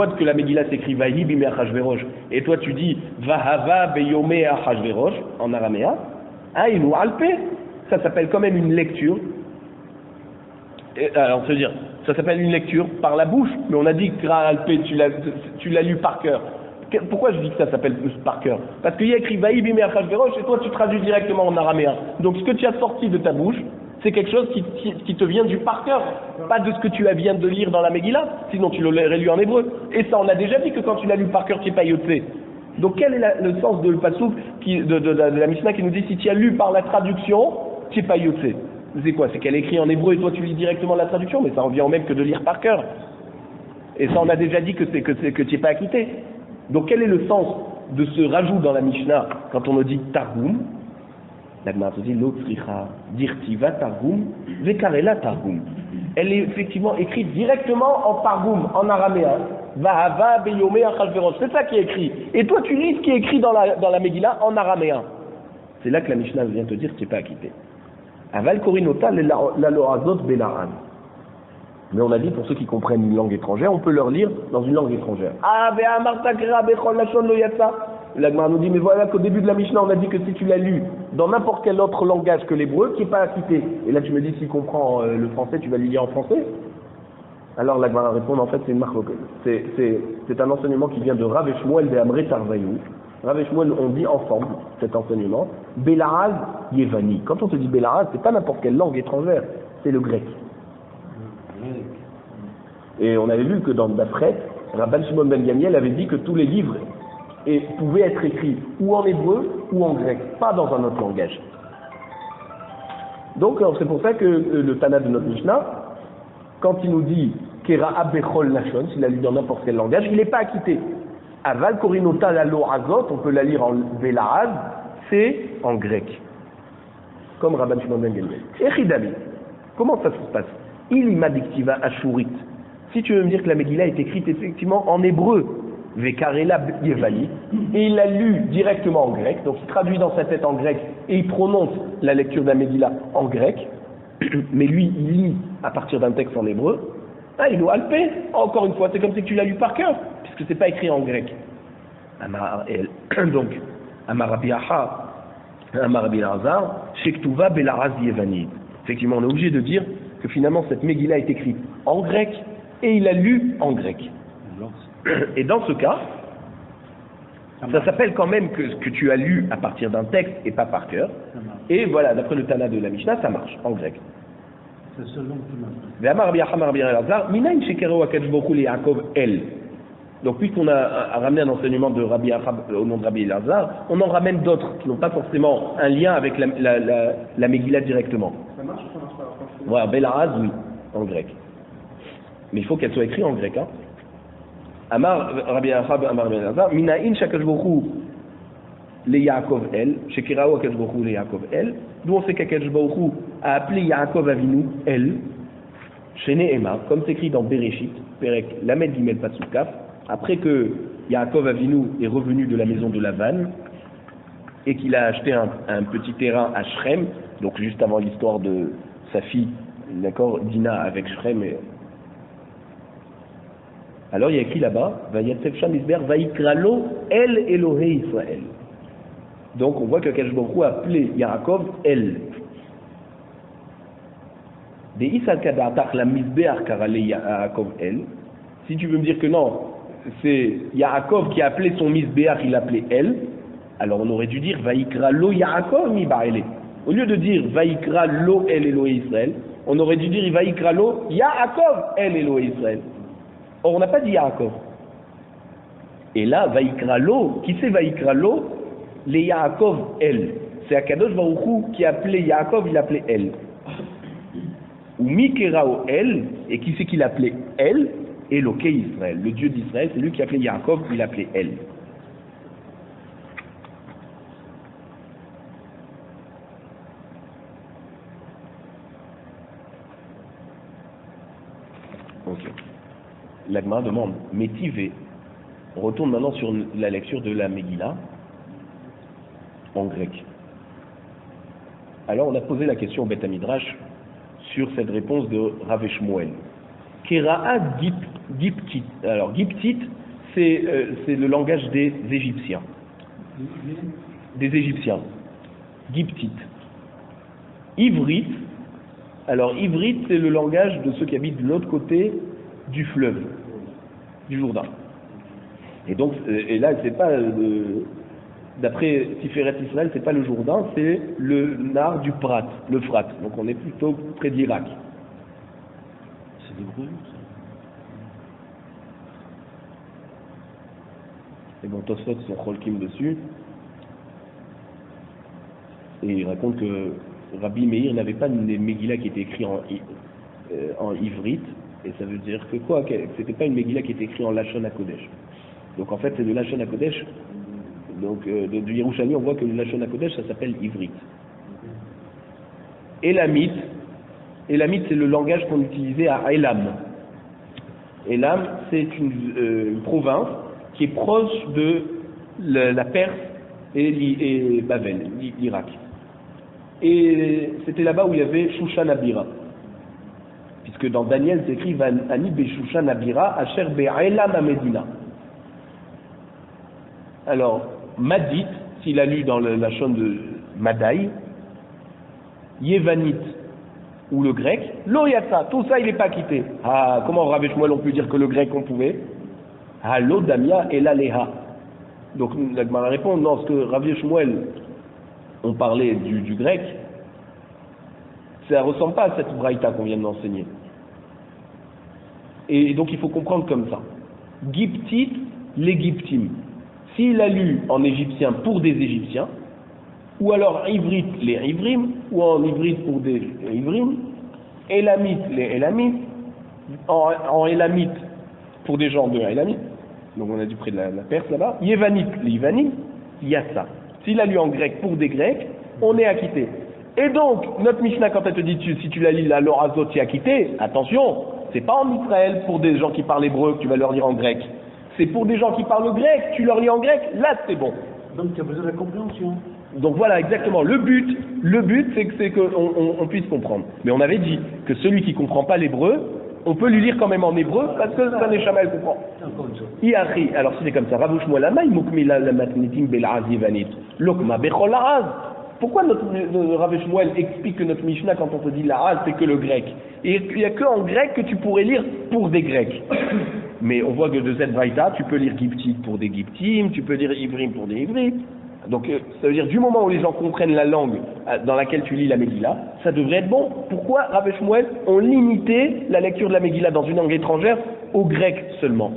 Speaker 1: que la Megillah s'écrit Vahi bime Achashverosh, et toi tu dis Vahava beyome Achashverosh en araméen, Aïnou alpe, ça s'appelle quand même une lecture. Alors, ça veut dire, ça s'appelle une lecture par la bouche, mais on a dit que Alpé, tu l'as lu par cœur. Pourquoi je dis que ça s'appelle par cœur? Parce qu'il y a écrit Vaï bime Achashverosh et toi tu traduis directement en araméen. Donc ce que tu as sorti de ta bouche, c'est quelque chose qui te vient du par cœur, pas de ce que tu viens de lire dans la Megillah, sinon tu l'aurais lu en hébreu. Et ça, on a déjà dit que quand tu l'as lu par cœur, tu n'es pas yotzé. Donc quel est le sens de le pasouk de la Mishnah qui nous dit si tu as lu par la traduction, tu n'es pas yotzé? C'est quoi? C'est qu'elle écrit en hébreu et toi tu lis directement la traduction, mais ça revient au même que de lire par cœur. Et ça, on a déjà dit que tu n'es pas acquitté. Donc quel est le sens de ce rajout dans la Mishnah quand on nous dit Targum? La Gemara te dit l'Otzricha, Dirtiva Targum, Vekarela Targum. Elle est effectivement écrite directement en Targum, en araméen. Vahava beyome Achashverosh. C'est ça qui est écrit. Et toi tu lis ce qui est écrit dans la Megillah en araméen. C'est là que la Mishnah vient te dire que tu n'es pas acquitté. Aval korinota la loazot belaan. Mais on a dit pour ceux qui comprennent une langue étrangère, on peut leur lire dans une langue étrangère. Ah, la Gemara nous dit, mais voilà qu'au début de la Mishnah, on a dit que si tu l'as lu dans n'importe quel autre langage que l'hébreu, qui n'est pas acquitté. Et là, tu me dis, s'il comprend le français, tu vas lui lire en français? Alors la Gemara répond, en fait, c'est une marque. C'est un enseignement qui vient de Rav Shmuel de Amré Tarvayou. Rav Shmuel, on dit ensemble cet enseignement. Bélaraz Yevani. Quand on te dit Bélaraz, c'est pas n'importe quelle langue étrangère, c'est le grec. Et on avait vu que d'après, Rabban Shimon ben Gamliel avait dit que tous les livres pouvaient être écrits ou en hébreu ou en grec, pas dans un autre langage. Donc c'est pour ça que le Tana de notre Mishnah, quand il nous dit Kera Abechol Lachon, s'il a lu dans n'importe quel langage, il n'est pas acquitté. Aval Korinota Lalo Azot, on peut la lire en Bélaaz, c'est en grec. Comme Rabban Shimon ben Gamliel. Echidami, comment ça se passe? Il ima dictiva ashurit. Si tu veux me dire que la Megillah est écrite effectivement en hébreu, Vekarela Yevani, et il l'a lu directement en grec, donc il traduit dans sa tête en grec et il prononce la lecture de la Megillah en grec, mais lui il lit à partir d'un texte en hébreu, il nous alpé, encore une fois, c'est comme si tu l'as lu par cœur, puisque c'est pas écrit en grec. Donc, Amar Rabbi Acha, Amar Rabbi Elazar, Shektuva Belaraz Yevani. Effectivement, on est obligé de dire que finalement cette Megillah est écrite en grec et il a lu en grec. Et dans ce cas, ça s'appelle quand même que tu as lu à partir d'un texte et pas par cœur. Et voilà, d'après le Tana de la Mishnah, ça marche en grec.
Speaker 2: C'est selon
Speaker 1: qui Donc puisqu'on a ramené un enseignement de Rabbi Achab au nom de Rabbi Elazar, on en ramène d'autres qui n'ont pas forcément un lien avec la Megillah directement.
Speaker 2: Ça marche ou ça marche pas?
Speaker 1: Voilà, Bélaraz, oui, en grec. Mais il faut qu'elle soit écrite en grec. Hein. Amar Rabbi Achab, Amar Rabbi Elazar, Minaïn Shakashbohu le Yaakov El, Shekiraou Akashbohu le Yaakov El, d'où on sait qu'Akashbohu a appelé Yaakov Avinu El, chez Nehema, comme c'est écrit dans Bereshit, Perek Lamed Gimel Patsukaf, après que Yaakov Avinu est revenu de la maison de Lavan et qu'il a acheté un petit terrain à Shrem, donc juste avant l'histoire de sa fille d'accord, Dina avec Shrem. Alors il y a écrit là-bas, Vayatsef Sham Isber Vaikralo El Elohei Israël. Donc on voit que Akadosh Baruch Hu a appelé Yaakov El. De Isal Kadatach la Misbeach Karale Yaakov El. Si tu veux me dire que non, c'est Yaakov qui a appelé son Misbeach, il l'appelait El, alors on aurait dû dire Vaikralo Yaakov mi Ba'ele. Au lieu de dire Vaikralo El Elohei Israël, on aurait dû dire Vaikralo Yaakov El Elohei Israël. Or, on n'a pas dit Yaakov. Et là, Vaikralo, qui c'est Vaikralo? Les Yaakov, El. C'est Akadosh Baruch Hu qui appelait Yaakov, il appelait El. Ou Mikerao El, et qui c'est qu'il appelait El? Eloké Israël. Le Dieu d'Israël, c'est lui qui appelait Yaakov, il appelait El. Ok. L'Agma demande, Métivé, on retourne maintenant sur la lecture de la Megillah en grec. Alors on a posé la question au Beth Midrash sur cette réponse de Rav Shmuel. Kera'a Giptit. Alors Giptit, c'est le langage des Égyptiens. Des Égyptiens. Giptit. Ivrit. Alors Ivrit, c'est le langage de ceux qui habitent de l'autre côté du fleuve, du Jourdain. Et donc, et là, c'est pas, d'après Tiferet Israël, c'est pas le Jourdain, c'est le Nar du Prat, le Frat. Donc on est plutôt près de l'Irak.
Speaker 2: C'est l'hébreu, ça.
Speaker 1: Et bon, Tosfot sont cholkim dessus. Et il raconte que Rabbi Meir n'avait pas une Megillah qui était écrite en ivrite. Et ça veut dire que quoi? Que c'était pas une Megillah qui était écrite en Lachon HaKodesh. Donc en fait, c'est de Lachon HaKodesh. Donc du Yerushalmi, on voit que le Lachon HaKodesh, ça s'appelle ivrite. Elamite, c'est le langage qu'on utilisait à Elam. Elam, c'est une province qui est proche de la Perse et Babel, l'Irak. Et c'était là-bas où il y avait Shushan Abira. Puisque dans Daniel, c'est écrit Ani Beshushan Abira, Asher Be'elam Amedina. Alors, Madit, s'il a lu dans la chaîne de Madaï, Yevanit, ou le grec, Loyata, tout ça il n'est pas quitté. Ah, comment Rav Shmuel on peut dire que le grec on pouvait? Ah, l'Odamia et l'Aleha. Donc, la Gemara répond, non, ce que Rav Shmuel on parlait du grec, ça ne ressemble pas à cette braïta qu'on vient d'enseigner. Et donc il faut comprendre comme ça. Giptit, l'Égyptime. S'il a lu en égyptien pour des Égyptiens, ou alors ivrite, les ivrim, ou en ivrite pour des ivrim, élamite, les élamites, en élamite pour des gens de élamite, donc on a dit près de la Perse là-bas, yévanite, les yévanites, il y a ça. S'il a lu en grec pour des Grecs, on est acquitté. Et donc, notre Mishnah, quand elle te dit, si tu la lis la Lorazot, tu es acquitté, attention, c'est pas en Israël pour des gens qui parlent hébreu que tu vas leur lire en grec. C'est pour des gens qui parlent grec, tu leur lis en grec, là c'est bon.
Speaker 2: Donc tu as besoin de la compréhension.
Speaker 1: Donc voilà, exactement. Le but c'est qu'on puisse comprendre. Mais on avait dit que celui qui comprend pas l'hébreu, on peut lui lire quand même en hébreu parce que ça n'est jamais comprend. Iari, alors si c'est comme ça, Rav Shmuel Amay mukmila la matnitim bel'az yevanit. Lokma bechol la'az. Pourquoi notre Rav Shmuel explique que notre Mishnah, quand on te dit la'az, c'est que le grec? Et il n'y a que en grec que tu pourrais lire pour des Grecs. Mais on voit que de cette braïta, tu peux lire Giptit pour des Giptim, tu peux lire Ivrim pour des Ivrim. Donc ça veut dire du moment où les gens comprennent la langue dans laquelle tu lis la Megillah, ça devrait être bon. Pourquoi Rav Shmuel ont limité la lecture de la Megillah dans une langue étrangère au grec seulement?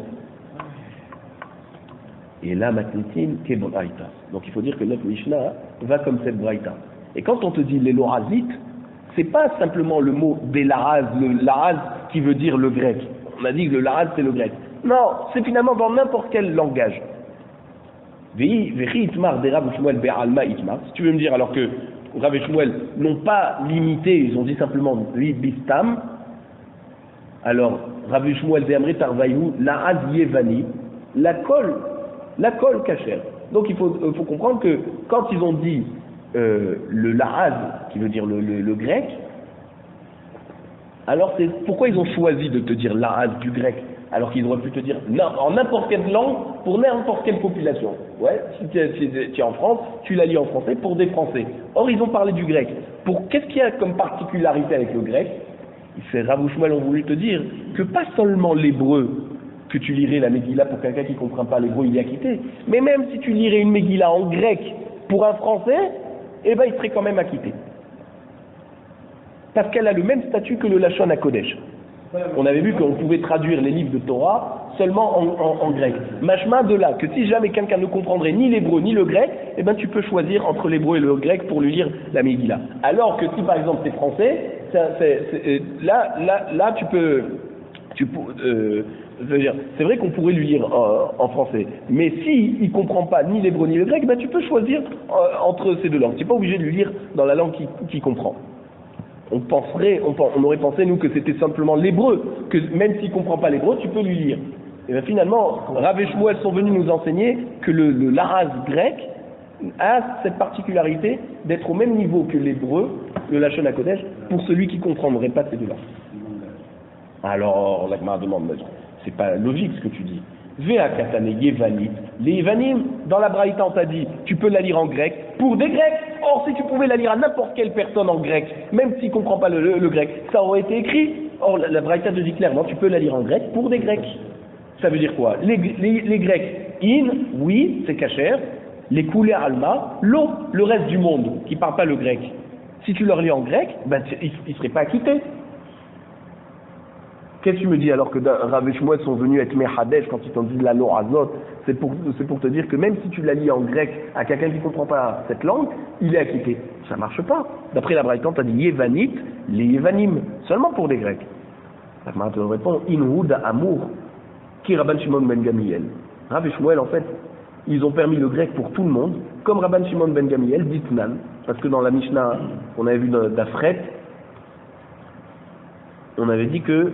Speaker 1: Et là, matnitin, qu'est braïta. Donc il faut dire que notre Mishnah va comme cette braïta. Et quand on te dit les lorazites, c'est pas simplement le mot des laraz, le laraz qui veut dire le grec. On a dit que le laraz c'est le grec. Non, c'est finalement dans n'importe quel langage. Si tu veux me dire alors que Rav et Shmuel n'ont pas limité, ils ont dit simplement bistam, alors Rav et Shmuel ve'amri tarvaïou la'az yevani, la colle cachère. Donc il faut comprendre que quand ils ont dit le la'az, qui veut dire le grec, Alors pourquoi ils ont choisi de te dire l'Araz du grec, alors qu'ils auraient pu te dire en n'importe quelle langue, pour n'importe quelle population. Ouais, si tu es en France, tu la lis en français pour des Français. Or, ils ont parlé du grec. Qu'est-ce qu'il y a comme particularité avec le grec? Rav Shmuel ont voulu te dire que pas seulement l'hébreu, que tu lirais la Megillah pour quelqu'un qui ne comprend pas l'hébreu, il y a quitté, mais même si tu lirais une Megillah en grec pour un Français, eh ben il serait quand même acquitté. Parce qu'elle a le même statut que le Lachon HaKodesh. On avait vu qu'on pouvait traduire les livres de Torah seulement en grec. Machma de là, que si jamais quelqu'un ne comprendrait ni l'hébreu ni le grec, eh ben tu peux choisir entre l'hébreu et le grec pour lui lire la Megillah. Alors que si par exemple tu es français, là tu peux c'est vrai qu'on pourrait lui lire en français, mais si il comprend pas ni l'hébreu ni le grec, ben tu peux choisir entre ces deux langues. Tu n'es pas obligé de lui lire dans la langue qu'il comprend. On aurait pensé nous que c'était simplement l'hébreu, que même s'il ne comprend pas l'hébreu, tu peux lui lire. Et bien finalement, Rav et Shmuel sont venus nous enseigner que le Laraz grec a cette particularité d'être au même niveau que l'hébreu, le Lachon HaKodesh, pour celui qui ne comprendrait pas ces deux-là. Alors, la Gemara demande, c'est pas logique ce que tu dis. Vea katane yevanit. Les Yevanim, dans la Braïta, on t'a dit, tu peux la lire en grec pour des Grecs. Or, si tu pouvais la lire à n'importe quelle personne en grec, même s'il ne comprend pas le grec, ça aurait été écrit. Or, la Braïta te dit clairement, tu peux la lire en grec pour des Grecs. Ça veut dire quoi? Les Grecs, oui, c'est kasher. Les koulé alma, l'eau, le reste du monde qui ne parle pas le grec. Si tu leur lis en grec, ben, ils ne seraient pas acquittés. Qu'est-ce que tu me dis alors que Rav et Shmuel sont venus être Mehadesh quand ils t'ont dit la Lorazot? C'est pour te dire que même si tu la lis en grec à quelqu'un qui ne comprend pas cette langue, il est acquitté. Ça ne marche pas. D'après la Braïta, tu as dit Yevanit, les Yevanim, seulement pour des Grecs. La Gemara te répond Inhouda Amour, qui Rabban Shimon ben Gamliel. Rav et Shmuel, en fait, ils ont permis le grec pour tout le monde, comme Rabban Shimon ben Gamliel, d'Itnan, parce que dans la Mishnah, on avait vu d'Afret, on avait dit que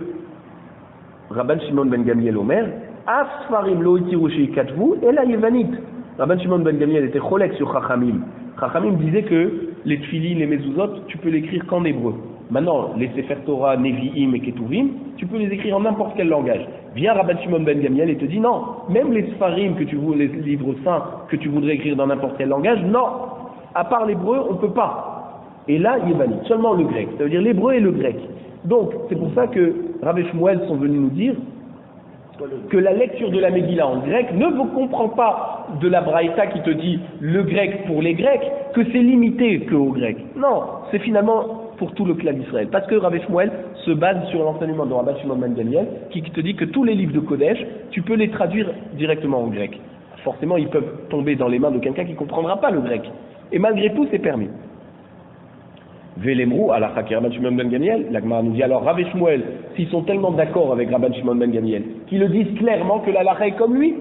Speaker 1: Rabban Shimon ben Gamliel Omer, Asfarim lo itiru sheikatvu ela yevanit. Rabban Shimon ben Gamliel était cholek sur Chachamim. Chachamim disait que les tfilin, les mezuzot, tu peux l'écrire qu'en hébreu. Maintenant, les Sefer Torah, Nevi'im et Ketuvim, tu peux les écrire en n'importe quel langage. Vient Rabban Shimon ben Gamliel et te dit non, même les Sfarim, les livres saints que tu voudrais écrire dans n'importe quel langage, non, à part l'hébreu, on ne peut pas. Et là, yevanit, seulement le grec, ça veut dire l'hébreu et le grec. Donc, c'est pour ça que Rav et Shmuel sont venus nous dire que la lecture de la Megillah en grec ne vous comprend pas de la Braïta qui te dit le grec pour les Grecs, que c'est limité qu'aux Grecs. Non, c'est finalement pour tout le clan d'Israël. Parce que Rav et Shmuel se base sur l'enseignement de Rabban Shimon ben Gamliel qui te dit que tous les livres de Kodesh, tu peux les traduire directement en grec. Forcément, ils peuvent tomber dans les mains de quelqu'un qui ne comprendra pas le grec. Et malgré tout, c'est permis. Velemrou, à la Rabban Shimon ben Gamliel, la Gemara nous dit alors Rav et Shmuel, s'ils sont tellement d'accord avec Rabban Shimon ben Gamliel, qu'ils le disent clairement que la halakha est comme lui,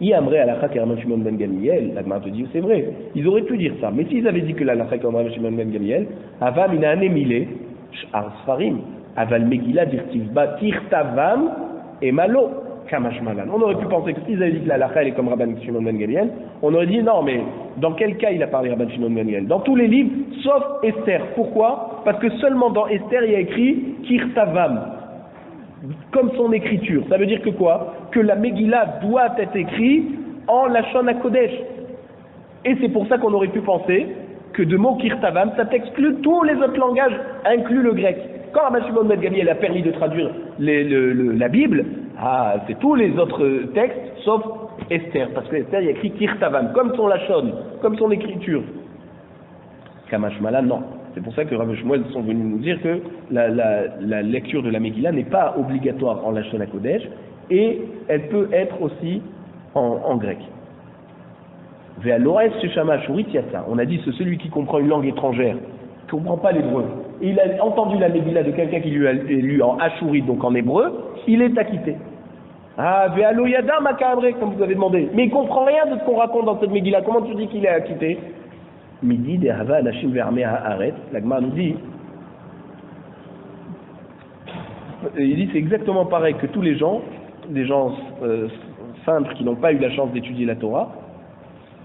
Speaker 1: Yamré à la Rabban Shimon ben Gamliel, la Gemara te dit c'est vrai, ils auraient pu dire ça, mais s'ils avaient dit que la halakha est comme Rabban Shimon ben Gamliel, Avam ina anemile, Arsfarim, Aval Megillah dirtivba tirtavam et malo. On aurait pu penser que s'ils avaient dit que la halakha est comme Rabban Shimon ben Gamliel, on aurait dit non, mais dans quel cas il a parlé Rabban Shimon ben Gamliel? Dans tous les livres, sauf Esther. Pourquoi? Parce que seulement dans Esther, il y a écrit Kirtavam, comme son écriture. Ça veut dire que quoi? Que la Megillah doit être écrite en Lachon HaKodesh. Et c'est pour ça qu'on aurait pu penser que de mots Kirtavam, ça t'exclut tous les autres langages, inclus le grec. Quand Rabban Shimon ben Gamliel a permis de traduire la Bible, c'est tous les autres textes, sauf Esther, parce que Esther, il y a écrit Kirtavam, comme son Lachon, comme son écriture. Kamashmala, non. C'est pour ça que Rav et Shmuel sont venus nous dire que la lecture de la Megillah n'est pas obligatoire en Lachon HaKodesh, et elle peut être aussi en grec. On a dit c'est celui qui comprend une langue étrangère, qui ne comprend pas l'hébreu. Et il a entendu la Megillah de quelqu'un qui lui a lu en Ashuri, donc en hébreu, il est acquitté. Ve'alo yada makabre, comme vous avez demandé. Mais il ne comprend rien de ce qu'on raconte dans cette Megillah. Comment tu dis qu'il est acquitté? Midi de Hava Anashim Ve'armeh Haaret. La Gemara nous dit, il dit c'est exactement pareil que tous les gens, des gens simples qui n'ont pas eu la chance d'étudier la Torah,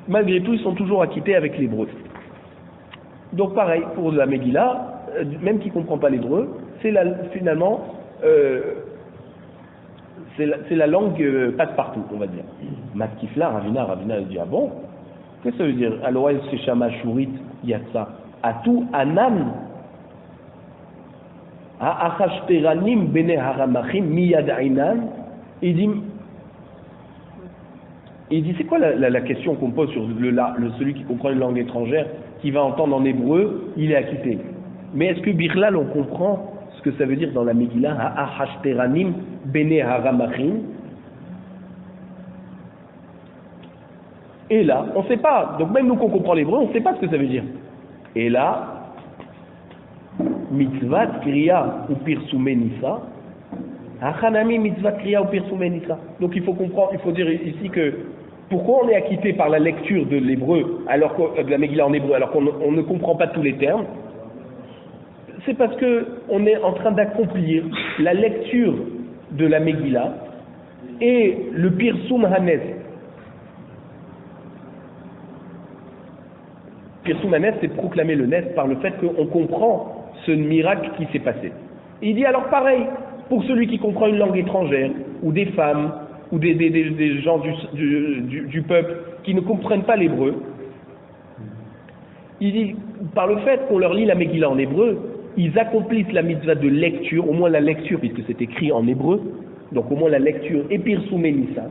Speaker 1: malgré tout, ils sont toujours acquittés avec l'hébreu. Donc pareil, pour la Megillah, même qui ne comprend pas l'hébreu, finalement, c'est la langue passe-partout, on va dire. Matkifla, Ravina elle dit, ah bon? Qu'est-ce que ça veut dire? Alors, c'est Shama Shurit, Yatsa. Atou Anan. Ha'achashteranim bene haramachim miyad ainan. Il dit, c'est quoi la question qu'on pose sur celui qui comprend une langue étrangère, qui va entendre en hébreu, il est acquitté. Mais est-ce que Birlal, on comprend ce que ça veut dire dans la Megillah, ha'achashteranim bene haramachim? Et là, on ne sait pas. Donc même nous qu'on comprend l'hébreu, on ne sait pas ce que ça veut dire. Et là, mitzvat kriya ou pirsume nisa, hachanami mitzvat kriya ou pirsume nisa. Donc il faut comprendre, il faut dire ici que pourquoi on est acquitté par la lecture de l'hébreu, alors de la Megillah en hébreu, alors qu'on ne comprend pas tous les termes. C'est parce que on est en train d'accomplir la lecture de la Megillah et le pirsum hanes. Pirsum hanes, c'est proclamer le nes par le fait qu'on comprend ce miracle qui s'est passé. Il dit alors pareil, pour celui qui comprend une langue étrangère, ou des femmes, ou des gens du peuple qui ne comprennent pas l'hébreu, il dit, par le fait qu'on leur lit la Megillah en hébreu, ils accomplissent la mitzvah de lecture, au moins la lecture, puisque c'est écrit en hébreu, donc au moins la lecture, et pirsum nisa.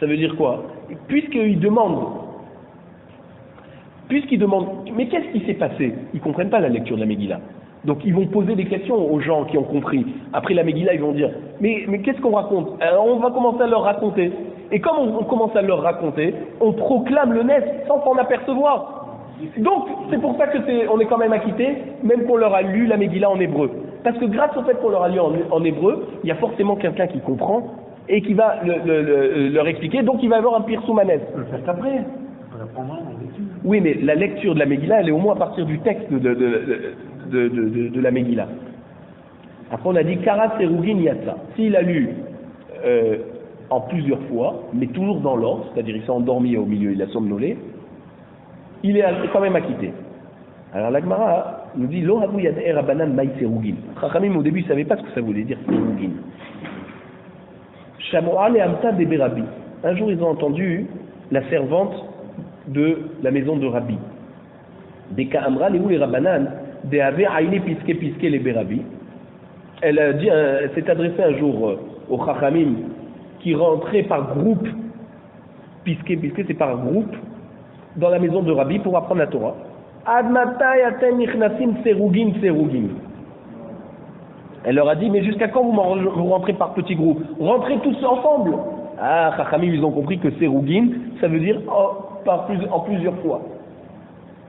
Speaker 1: Ça veut dire quoi? Puisqu'ils demandent, mais qu'est-ce qui s'est passé? Ils ne comprennent pas la lecture de la Megillah. Donc ils vont poser des questions aux gens qui ont compris. Après la Megillah, ils vont dire, mais qu'est-ce qu'on raconte? Alors on va commencer à leur raconter. Et comme on commence à leur raconter, on proclame le nes sans s'en apercevoir. Donc c'est pour ça on est quand même acquitté, même qu'on leur a lu la Megillah en hébreu. Parce que grâce au fait qu'on leur a lu en hébreu, il y a forcément quelqu'un qui comprend et qui va leur expliquer, donc il va y avoir un pirsum hanes.
Speaker 3: On peut le faire après. On peut apprendre en lecture.
Speaker 1: Oui, mais la lecture de la Megillah, elle est au moins à partir du texte de la Megillah. Après, on a dit Kara Serugin Yatsa. S'il a lu en plusieurs fois, mais toujours dans l'ordre, c'est-à-dire il s'est endormi au milieu, il a somnolé, il est quand même acquitté. Alors la Gemara nous dit Lo havu yad'er rabanan mai Serugin. Chachamim au début ne savaient pas ce que ça voulait dire Serugin. Shamo'a le Amta de Berabi. Un jour, ils ont entendu la servante de la maison de Rabbi. Deka Amra Lehu les Rabanan, de Ave Aïne Piske les Berabi. Elle s'est adressée un jour aux Chachamim qui rentraient par groupe, Piske c'est par groupe, dans la maison de Rabbi pour apprendre la Torah. Ad matay atem nichnasim serugin. Elle leur a dit, mais jusqu'à quand vous rentrez par petits groupes? Rentrez tous ensemble. Ah, Chachamim, ils ont compris que serugin, ça veut dire en plusieurs fois.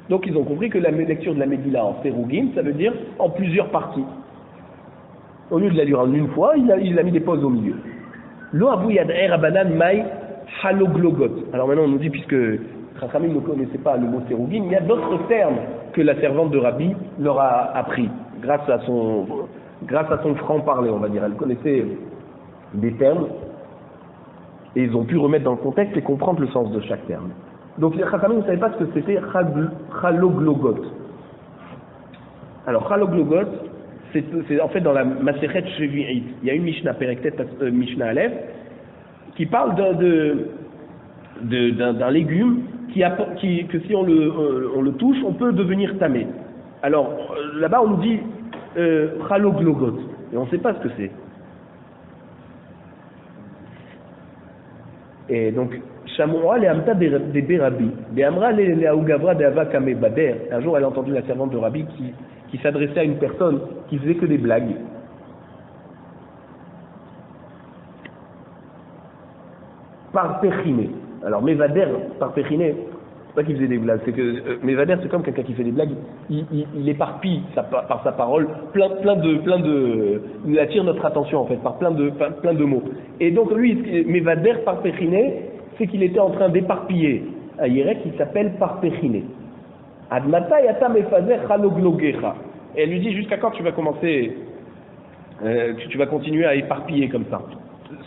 Speaker 1: Donc ils ont compris que la lecture de la Megillah en serugin, ça veut dire en plusieurs parties. Au lieu de la lire en une fois, il a mis des pauses au milieu. Lo abu yad'er rabanan mai haloglogot. Alors maintenant on nous dit, puisque Chachamim ne connaissait pas le mot serugin, il y a d'autres termes que la servante de Rabbi leur a appris, grâce à son franc-parler, on va dire. Elle connaissait des termes, et ils ont pu remettre dans le contexte et comprendre le sens de chaque terme. Donc les Chachamim ne savaient pas ce que c'était haloglogot. Alors haloglogot, c'est en fait dans la Masechet Shevi'it. Il y a une Mishnah Perektet, Mishnah Aleph, qui parle d'un légume que si on le touche, on peut devenir tamé. Alors là-bas on nous dit haloglogot, et on ne sait pas ce que c'est. Et donc Shamoua le Amta de Berabi, de Amra le Aougavra de Ava Kame Bader. Un jour elle a entendu la servante de Rabbi qui s'adressait à une personne qui faisait que des blagues. Par Pechiné. Alors Mevader, par Pechiné, c'est pas qu'il faisait des blagues, c'est que Mevader c'est comme quelqu'un qui fait des blagues, il éparpille par sa parole il attire notre attention en fait, par plein de mots. Et donc lui, Mevader par Pechiné, c'est qu'il était en train d'éparpiller un Yérek qui s'appelle par Pechiné. Admata yata mefazer haloglogecha. Et elle lui dit, jusqu'à quand tu vas commencer, tu vas continuer à éparpiller comme ça,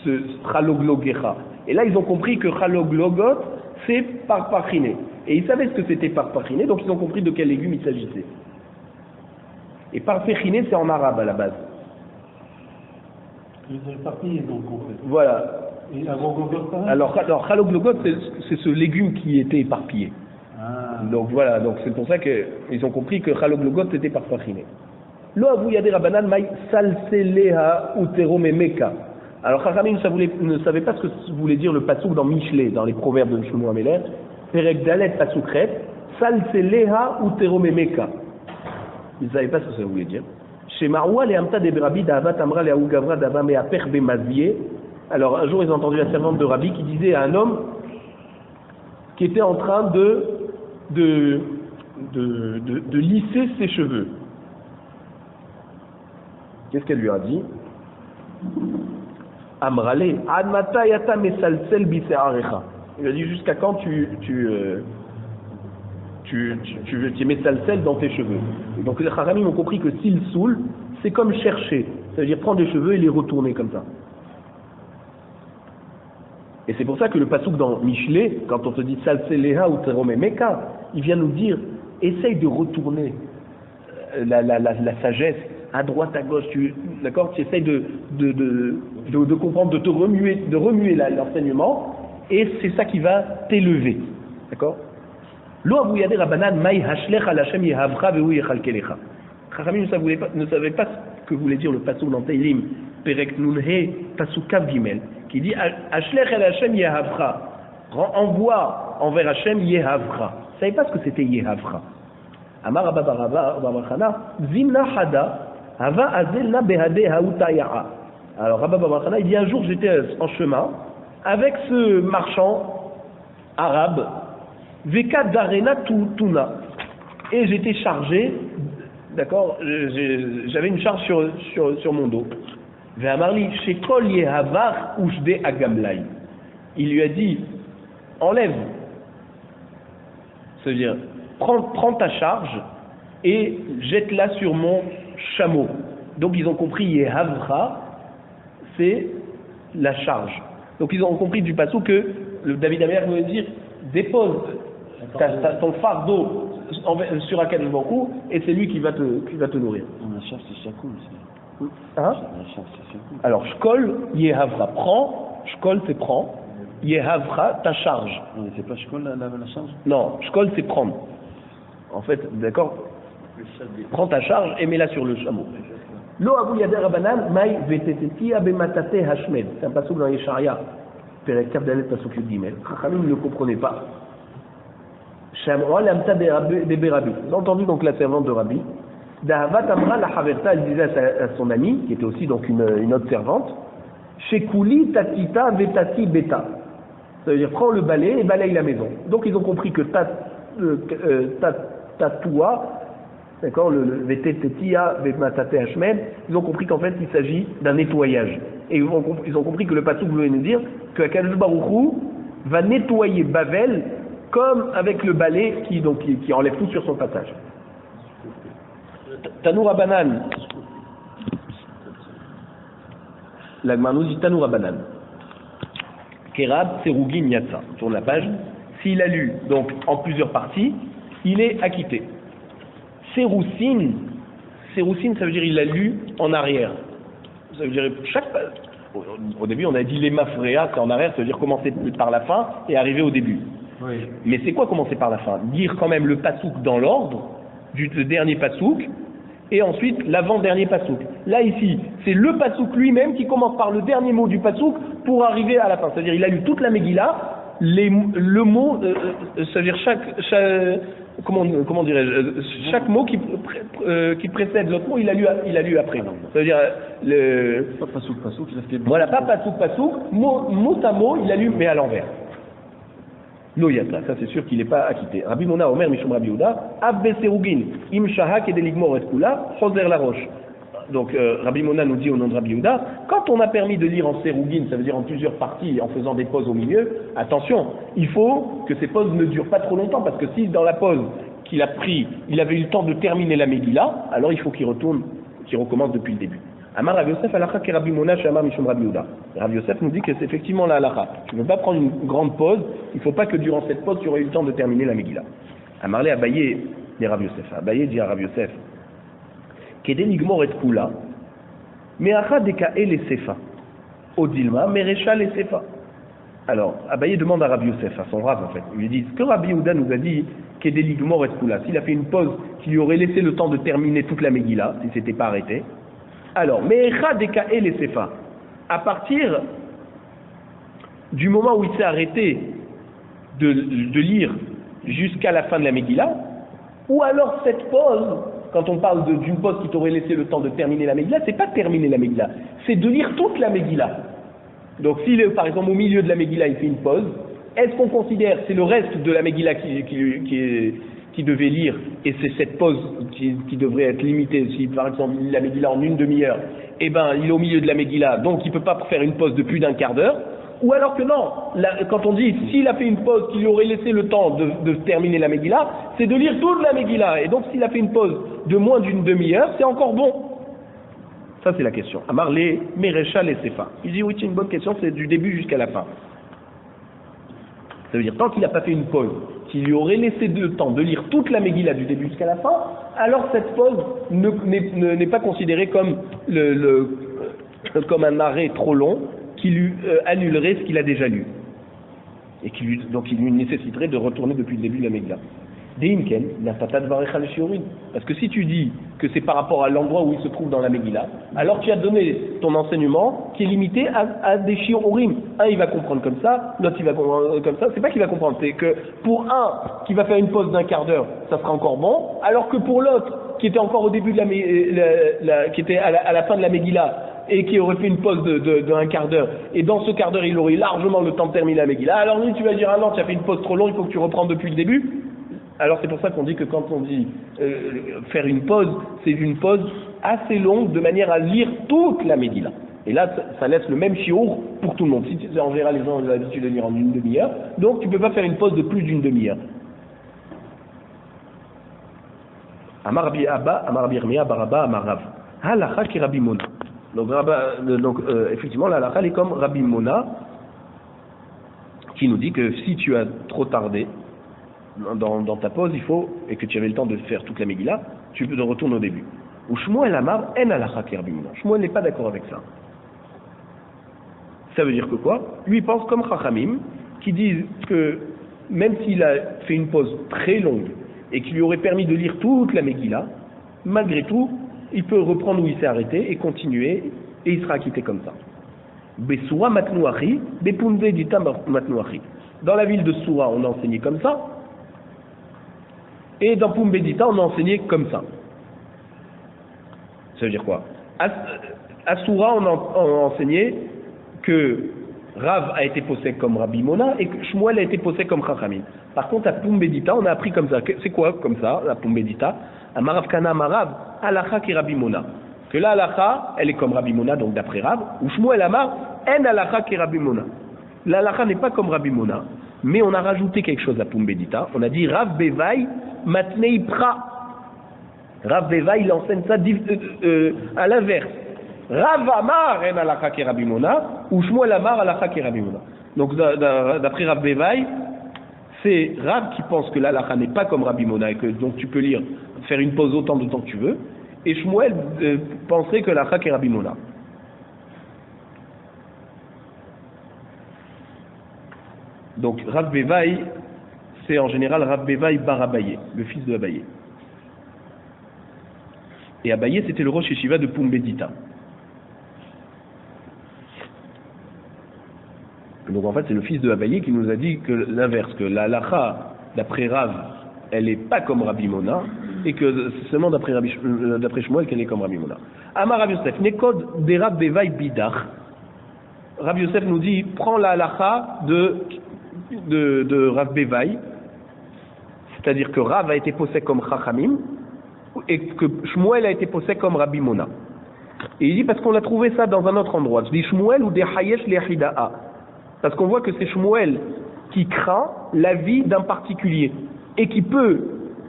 Speaker 1: ce haloglogecha. Et là ils ont compris que haloglogot c'est par pachiné. Et ils savaient ce que c'était par pachiné, donc ils ont compris de quel légume il s'agissait. Et par pachiné c'est en arabe à la base.
Speaker 3: Ils sont éparpillés donc en fait.
Speaker 1: Voilà.
Speaker 3: Et avant Golgotha?
Speaker 1: Alors Chaloglogot, c'est ce légume qui était éparpillé.
Speaker 3: Ah.
Speaker 1: Donc voilà, donc c'est pour ça qu'ils ont compris que Chaloglogot était parfachiné. Lo avu yader Rabbanan mai salseleha uteromemeka. Alors Chachamim ne savait pas ce que voulait dire le pasuk dans Michelet, dans les proverbes de Shlomo Améler. Perek dalet pasukret, salseleha uteromemeka. Ils ne savaient pas ce que ça voulait dire. Chez Maroua, les Amta de Berabi, d'Avat Amra, les Aougavra, d'Ava, mais à Perbe Mazier. Alors un jour, ils ont entendu la servante de Rabbi qui disait à un homme qui était en train de lisser ses cheveux. Qu'est-ce qu'elle lui a dit? Amrale, Admata yata mesalsel bisearecha. Il a dit jusqu'à quand tu mets salsel dans tes cheveux. Et donc les Chachamim ont compris que s'il saoule, c'est comme chercher. Ça veut dire prendre les cheveux et les retourner comme ça. Et c'est pour ça que le pasuk dans Michelet, quand on te dit salseleha ou teromemeka, il vient nous dire essaye de retourner la sagesse à droite, à gauche, d'accord, tu essayes de comprendre, de remuer l'enseignement, et c'est ça qui va t'élever, d'accord. Lo avu yader Rabbanan mai hashlecha l'Hashem yehavcha vehu yechalkelecha. Chachamim ne savait pas ce que voulait dire le pasuk dans Teilim, Perek Nunhe, pasuk Kav Gimel, qui dit Hashlech el Hashem yehavcha, envoie envers Hashem yehavcha. Vous ne savez pas ce que c'était yehavcha. Amar Rabba Barachana, Zimna Hada, Hava Azelna Behade Hautaya'a. Alors Rabba Barachana, il dit un jour j'étais en chemin avec ce marchand arabe, Veka Darena Tuna, et j'étais chargé, d'accord, j'avais une charge sur mon dos. Ve'amarli Shekol Yehavar Ushde Agamlai. Il lui a dit enlève, c'est-à-dire prends ta charge et jette-la sur mon chameau. Donc ils ont compris Yehavra, c'est la charge. Donc ils ont compris du passage que le David Amer veut dire dépose ton fardeau sur Akadosh Baruch Hu et c'est lui qui va te nourrir.
Speaker 2: La charge c'est Shakoul aussi.
Speaker 1: Hein?
Speaker 2: La charge c'est Shakoul.
Speaker 1: Alors Shkol Yehavra, prends, Shkol c'est prends, Yehavra ta charge.
Speaker 2: Non, c'est pas Shkol la charge?
Speaker 1: Non, Shkol c'est prendre. En fait, d'accord, prends ta charge et mets-la sur le chameau. Lo avu yader Rabbanan mai vetetetia bematate hashmed. C'est un pasuk dans Yesharia. Perek Kav Dalet pasuk Yud Gimel. Chachamim ne le comprenaient pas. Shamra l'amta de Berabi. Vous avez entendu donc la servante de Rabbi. Dahavat amra la haverta, elle disait à son amie, qui était aussi donc une autre servante. Shekuli tatita vetati beta. Ça veut dire prends le balai et balaye la maison. Donc ils ont compris que tatua, d'accord, le vetetetia vetmatate hashmed, ils ont compris qu'en fait il s'agit d'un nettoyage. Et ils ont compris que le pasuk voulait nous dire que Akadosh Baruch Hu va nettoyer Bavel comme avec le balai qui enlève tout sur son passage. Tanoura Banan. L'Agmar nous dit Tanoura Banan. Kerab, Serugin, Yatsa. Tourne la page. S'il a lu donc en plusieurs parties, il est acquitté. Seroussine, ça veut dire il a lu en arrière. Ça veut dire au début on a dit les mafréa, c'est en arrière, ça veut dire commencer par la fin et arriver au début.
Speaker 3: Oui.
Speaker 1: Mais c'est quoi commencer par la fin? Dire quand même le pasouk dans l'ordre, du dernier pasouk, et ensuite l'avant-dernier pasouk. Là ici, c'est le pasouk lui-même qui commence par le dernier mot du pasouk pour arriver à la fin. C'est-à-dire il a lu toute la Megillah, le mot, ça veut dire comment dirais-je, chaque mot qui précède l'autre mot, il a lu après. Ça veut dire
Speaker 2: Pas pasouk, il a fait.
Speaker 1: Voilà, pas pasouk, mot à mot, il a lu mais à l'envers. Loyata, ça c'est sûr qu'il n'est pas acquitté. Rabbi Mona Omer Mishum Rabbi Yehuda, Abbe Serugin, Im Shahak et Deligmor et Kula, Choser la Roche. Donc Rabbi Mona nous dit au nom de Rabbi Yehuda, quand on a permis de lire en Serugin, ça veut dire en plusieurs parties, en faisant des pauses au milieu, attention, il faut que ces pauses ne durent pas trop longtemps, parce que si dans la pause qu'il a pris, il avait eu le temps de terminer la Megillah, alors il faut qu'il recommence depuis le début. Amar Rav Yosef alacha ke Rabbi Mona Shamar Mishum Rabbi Yehuda. Rav Yosef nous dit que c'est effectivement la halacha. Tu ne veux pas prendre une grande pause, il ne faut pas que durant cette pause tu aurais eu le temps de terminer la Megillah. Amarle Abaye dit Rav Yosef. Abaye dit à Rav Yosef, Keden Igmor et Kula, Meacha Deka El Sefa. Odilma, Mereshal et Sefa. Alors, Abaye demande à Rabbi Yosef, à son Rav en fait, il lui dit, ce que Rabbi Yehuda nous a dit, qu'est des ligmor et Skoula, s'il a fait une pause qui lui aurait laissé le temps de terminer toute la Megillah, s'il ne s'était pas arrêté, alors, Me'echa Dekael et Sefa, à partir du moment où il s'est arrêté de lire jusqu'à la fin de la Megillah, ou alors cette pause, quand on parle d'une pause qui t'aurait laissé le temps de terminer la Megillah, c'est pas terminer la Megillah, c'est de lire toute la Megillah. Donc s'il est par exemple au milieu de la Megillah, il fait une pause, est-ce qu'on considère c'est le reste de la Megillah qui devait lire, et c'est cette pause qui devrait être limitée, si par exemple il lit la Megillah en une demi-heure, eh ben il est au milieu de la Megillah, donc il ne peut pas faire une pause de plus d'un quart d'heure, ou alors que non, quand on dit s'il a fait une pause qui lui aurait laissé le temps de terminer la Megillah, c'est de lire toute la Megillah, et donc s'il a fait une pause de moins d'une demi-heure, c'est encore bon. Ça c'est la question. Amar les Mereshal et Sefa. Il dit oui, c'est une bonne question, c'est du début jusqu'à la fin. Ça veut dire tant qu'il n'a pas fait une pause qui lui aurait laissé le temps de lire toute la Megillah du début jusqu'à la fin, alors cette pause n'est pas considérée comme comme un arrêt trop long qui lui annulerait ce qu'il a déjà lu et donc il lui nécessiterait de retourner depuis le début de la Megillah. Parce que si tu dis que c'est par rapport à l'endroit où il se trouve dans la Megillah, alors tu as donné ton enseignement qui est limité à des shiurim. Un il va comprendre comme ça, l'autre il va comprendre comme ça. C'est pas qu'il va comprendre, c'est que pour un qui va faire une pause d'un quart d'heure, ça sera encore bon, alors que pour l'autre qui était encore au début de qui était à la fin de la Megillah et qui aurait fait une pause d'un quart d'heure, et dans ce quart d'heure il aurait largement le temps de terminer la Megillah, alors lui tu vas dire ah non tu as fait une pause trop longue, il faut que tu reprennes depuis le début. Alors c'est pour ça qu'on dit que quand on dit faire une pause, c'est une pause assez longue de manière à lire toute la Megillah. Et là ça laisse le même shiur pour tout le monde. Si en général les gens ont l'habitude de lire en une demi-heure, donc tu ne peux pas faire une pause de plus d'une demi-heure. Amar Rabbi Abba, Amar Rabbi Yirmiyah, Baraba, Amar Rav. Halacha ki Rabbi Mona. Donc effectivement la halacha est comme Rabbi Mona qui nous dit que si tu as trop tardé dans ta pause, il faut, et que tu avais le temps de faire toute la Megillah, tu peux te retourner au début. Ou Shmuel Amar en halacha ki Rabbi Mona. Shmuel n'est pas d'accord avec ça. Ça veut dire que quoi? Lui il pense comme Chachamim, qui disent que même s'il a fait une pause très longue et qui lui aurait permis de lire toute la Megillah, malgré tout, il peut reprendre où il s'est arrêté et continuer, et il sera acquitté comme ça. Besura matnuachi, bepunde dita matnuachi. Dans la ville de Soura, on a enseigné comme ça, et dans Pumbedita, on a enseigné comme ça. Ça veut dire quoi? À Soura, on a enseigné que Rav a été possède comme Rabbi Mona et que Shmuel a été possède comme Chachamim. Par contre, à Pumbedita, on a appris comme ça. C'est quoi comme ça, la Pumbedita? Amarav Kana Amarav, halacha ki Rabbi Mona. Que la halacha, elle est comme Rabbi Mona, donc d'après Rav, ou Shmuel Amar, en halacha ki Rabbi Mona. La halacha n'est pas comme Rabbi Mona, mais on a rajouté quelque chose à Pumbedita. On a dit Rav Bevai Matnei Pra. Rav Bevai, il enseigne ça à l'inverse. Rav Amar en halacha ki Rabbi Mona, ou Shmuel Amar halacha ki Rabbi Mona. Donc d'après Rav Bevai, c'est Rav qui pense que l'halacha n'est pas comme Rabbi Mona et que donc tu peux lire, faire une pause autant de temps que tu veux, et Shmuel penserait que l'halacha est Rabbi Mona. Donc Rav Bevai, c'est en général Rav Bevai bar Abaye, le fils de Abaye. Et Abaye c'était le Rosh Yeshiva de Pumbedita. Donc en fait c'est le fils de Abaye qui nous a dit que l'inverse, que la halacha d'après Rav elle n'est pas comme Rabbi Mona et que c'est seulement d'après Shmuel qu'elle est comme Rabbi Mona. Amar Rav Yosef, Nekod de Rav Bevai Bidach. Rav Yosef nous dit prends la halacha de Rav Bevai, c'est-à-dire que Rav a été possède comme Chachamim et que Shmuel a été possède comme Rabbi Mona. Et il dit parce qu'on a trouvé ça dans un autre endroit. Je dis Shmuel ou des Hayesh Lehida'a. Parce qu'on voit que c'est Shmuel qui craint la vie d'un particulier et qui peut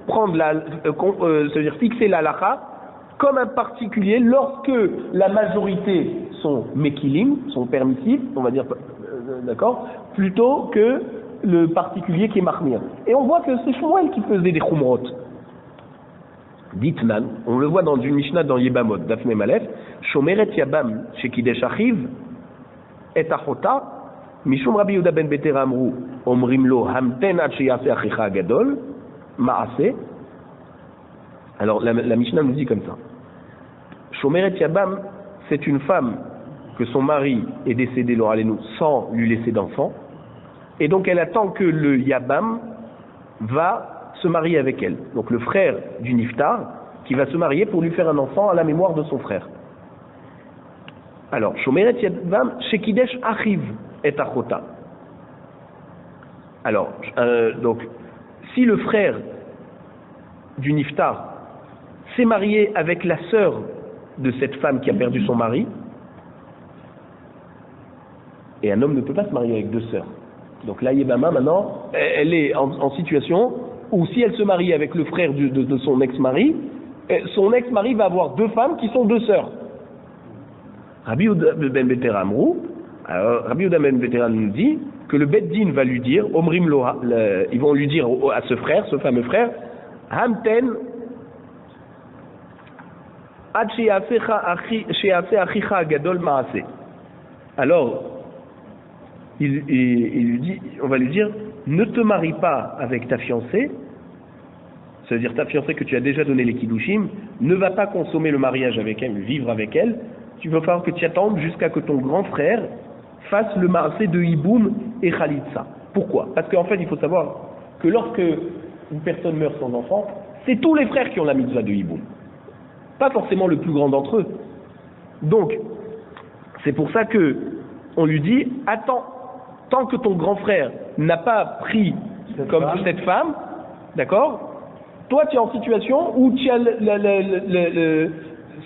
Speaker 1: prendre c'est-à-dire fixer la halacha comme un particulier lorsque la majorité sont mekilim, sont permissifs, on va dire, d'accord, plutôt que le particulier qui est mahmir. Et on voit que c'est Shmuel qui faisait des chumrot. Ditnan, on le voit dans une Mishnah dans Yebamot, Dafne Malef, Shomeret Yabam, chez Kidesh Achiv, et achota, mishum Rabbi Yehuda ben Betera amru, omrim lo hamten ad sheyase achicha agadol, ma'ase. Alors la Mishnah nous dit comme ça. Shomeret Yabam, c'est une femme que son mari est décédé, l'oralenu, sans lui laisser d'enfant, et donc elle attend que le Yabam va se marier avec elle. Donc le frère du Niftar, qui va se marier pour lui faire un enfant à la mémoire de son frère. Alors, Shomeret Yabam, Shekidesh Achiv et Achota. Alors, donc, si le frère du Niftar s'est marié avec la sœur de cette femme qui a perdu son mari, et un homme ne peut pas se marier avec deux sœurs. Donc là, Yébama, maintenant, elle est en situation où si elle se marie avec le frère de son ex-mari, son ex-mari va avoir deux femmes qui sont deux sœurs. Rabbi Yehuda ben Betera amru, alors Rabbi Yehuda ben Betera nous dit que le Bet Din va lui dire, Omrim Loha, ils vont lui dire à ce frère, ce fameux frère, Hamten ad sheyase achicha gadol maase. Alors, il lui dit, on va lui dire, ne te marie pas avec ta fiancée, c'est-à-dire ta fiancée que tu as déjà donné les kiddushim, ne va pas consommer le mariage avec elle, vivre avec elle, tu vas falloir que tu attendes jusqu'à que ton grand frère fasse le maasé de hiboum et khalitsa. Pourquoi? Parce qu'en fait, il faut savoir que lorsque une personne meurt sans enfant, c'est tous les frères qui ont la mitzvah de hiboum, pas forcément le plus grand d'entre eux. Donc, c'est pour ça que on lui dit, attends, tant que ton grand frère n'a pas pris comme cette femme, d'accord? Toi, tu es en situation où tu as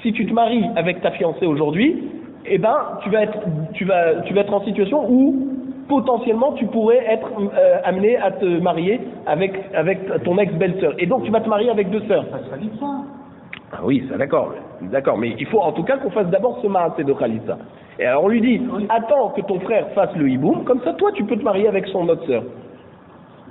Speaker 1: si tu te maries avec ta fiancée aujourd'hui, eh ben, tu vas être en situation où potentiellement tu pourrais être amené à te marier avec ton ex-belle-sœur. Et donc tu vas te marier avec deux sœurs. Ah oui, ça d'accord, mais il faut en tout cas qu'on fasse d'abord ce maasé de Khalitsa. Et alors on lui dit, attends que ton frère fasse le hiboum, comme ça toi tu peux te marier avec son autre sœur.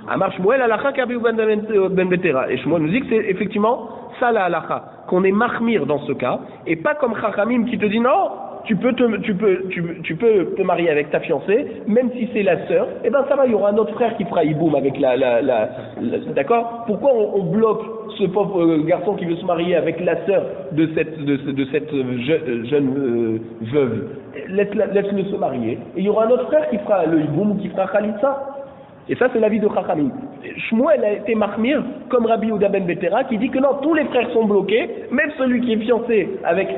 Speaker 1: Amar Shmuel halakha Rabbi Yehuda ben Betera. Et Shmuel nous dit que c'est effectivement ça la halakha, qu'on est mahmir dans ce cas, et pas comme Chachamim qui te dit non, tu peux te marier avec ta fiancée, même si c'est la sœur, et ben ça va, il y aura un autre frère qui fera hiboum avec d'accord? Pourquoi on bloque ce pauvre garçon qui veut se marier avec la sœur de cette jeune veuve? Laisse-le se marier, et il y aura un autre frère qui fera le hiboum ou qui fera khalitsa. Et ça, c'est l'avis de Chachamim. Shmuel a été mahmir, comme Rabbi Yehuda ben Betera, qui dit que non, tous les frères sont bloqués, même celui qui est fiancé avec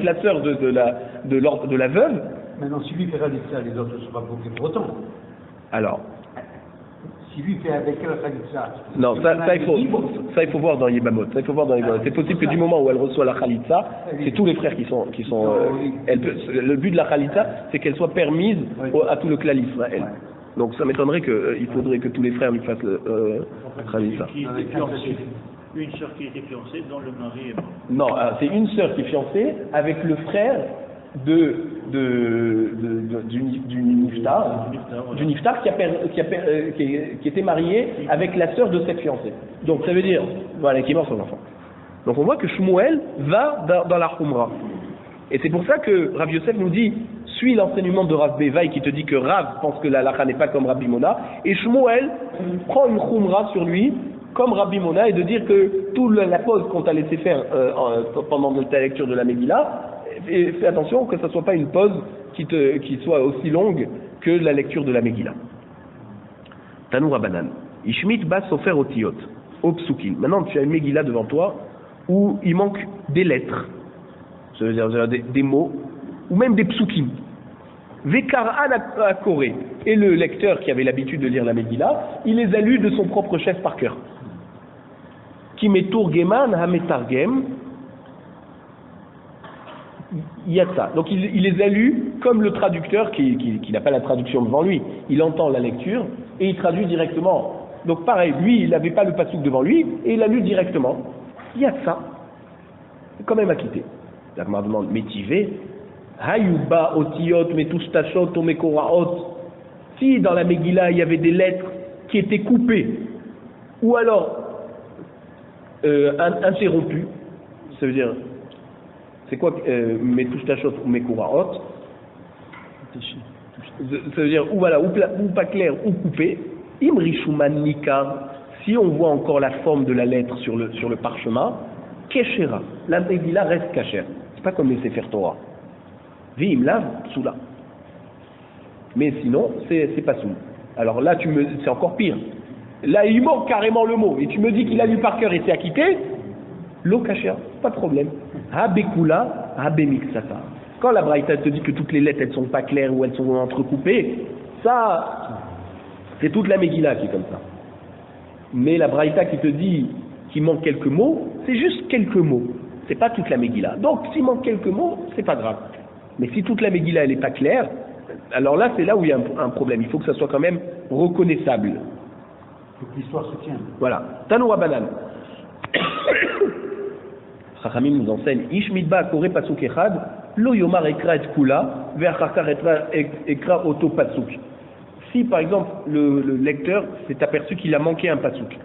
Speaker 1: la sœur de la veuve.
Speaker 3: Maintenant, si lui fait Khalitsa, les autres ne sont pas bloqués pour autant.
Speaker 1: Alors.
Speaker 3: Si lui fait avec elle Khalitsa.
Speaker 1: Non, il faut voir dans Yebamot. C'est possible que du moment où elle reçoit la Khalitsa, c'est tous les frères qui sont. Le but de la Khalitsa, c'est qu'elle soit permise à tout le clan Israël. Donc ça m'étonnerait qu'il faudrait que tous les frères lui fassent le Khalitsa.
Speaker 2: Une sœur qui était fiancée dont le mari est mort.
Speaker 1: Non, c'est une sœur qui est fiancée avec le frère du Niftar qui était marié avec la sœur de cette fiancée. Donc ça veut dire, voilà, qui est mort son enfant. Donc on voit que Shmuel va dans la Khumra. Et c'est pour ça que Rav Yosef nous dit, suis l'enseignement de Rav Bevaï qui te dit que Rav pense que la halakha n'est pas comme Rabbi Mona, et Shmuel prend une Khumra sur lui, comme Rabbi Mona, et de dire que toute la pause qu'on t'a laissé faire pendant ta lecture de la Megillah, et fais attention que ça ne soit pas une pause qui soit aussi longue que la lecture de la Megillah. Tanoura Banan. Ishmit bas sofer otiyot, au psukim. Maintenant, tu as une Megillah devant toi où il manque des lettres, ça veut dire des mots, ou même des psukim. Vekar'an Koré. Et le lecteur qui avait l'habitude de lire la Megillah, il les a lus de son propre chef par cœur. Kimeturgeman hametargem. Yatsa. Donc il les a lus comme le traducteur qui n'a pas la traduction devant lui. Il entend la lecture et il traduit directement. Donc pareil, lui il n'avait pas le pasuk devant lui et il a lu directement. Yatsa. C'est quand même acquitté. La Gemara demande métivé. Hayuba otiyot metustashot omekoraot. Si dans la Megillah il y avait des lettres qui étaient coupées ou alors interrompues, ça veut dire c'est quoi Metustashot ou Mekuraot? Ça veut dire ou voilà, ou pas clair ou coupé. Imrishuman nikar, si on voit encore la forme de la lettre sur le parchemin, keshera, la megillah reste cachère. C'est pas comme les Sefer Torah. Vimlav soula. Mais sinon, c'est pas soul. Alors là, c'est encore pire. Là, il manque carrément le mot. Et tu me dis qu'il a lu par cœur et s'est acquitté. Lo kashia, pas de problème. Habekula, habemixata. Quand la Braïta te dit que toutes les lettres elles sont pas claires ou elles sont entrecoupées, ça, c'est toute la Megillah qui est comme ça. Mais la Braïta qui te dit qu'il manque quelques mots, c'est juste quelques mots. C'est pas toute la Megillah. Donc, s'il manque quelques mots, c'est pas grave. Mais si toute la Megillah elle est pas claire, alors là, c'est là où il y a un problème. Il faut que ça soit quand même reconnaissable.
Speaker 3: Il faut que l'histoire se tienne.
Speaker 1: Voilà. Tanoua Banan. Chachamim nous enseigne Ish midba kore pasuk echad lo yomar ekra et kula ve'achar ekra oto pasuk. Si par exemple le lecteur s'est aperçu qu'il a manqué un pasuk,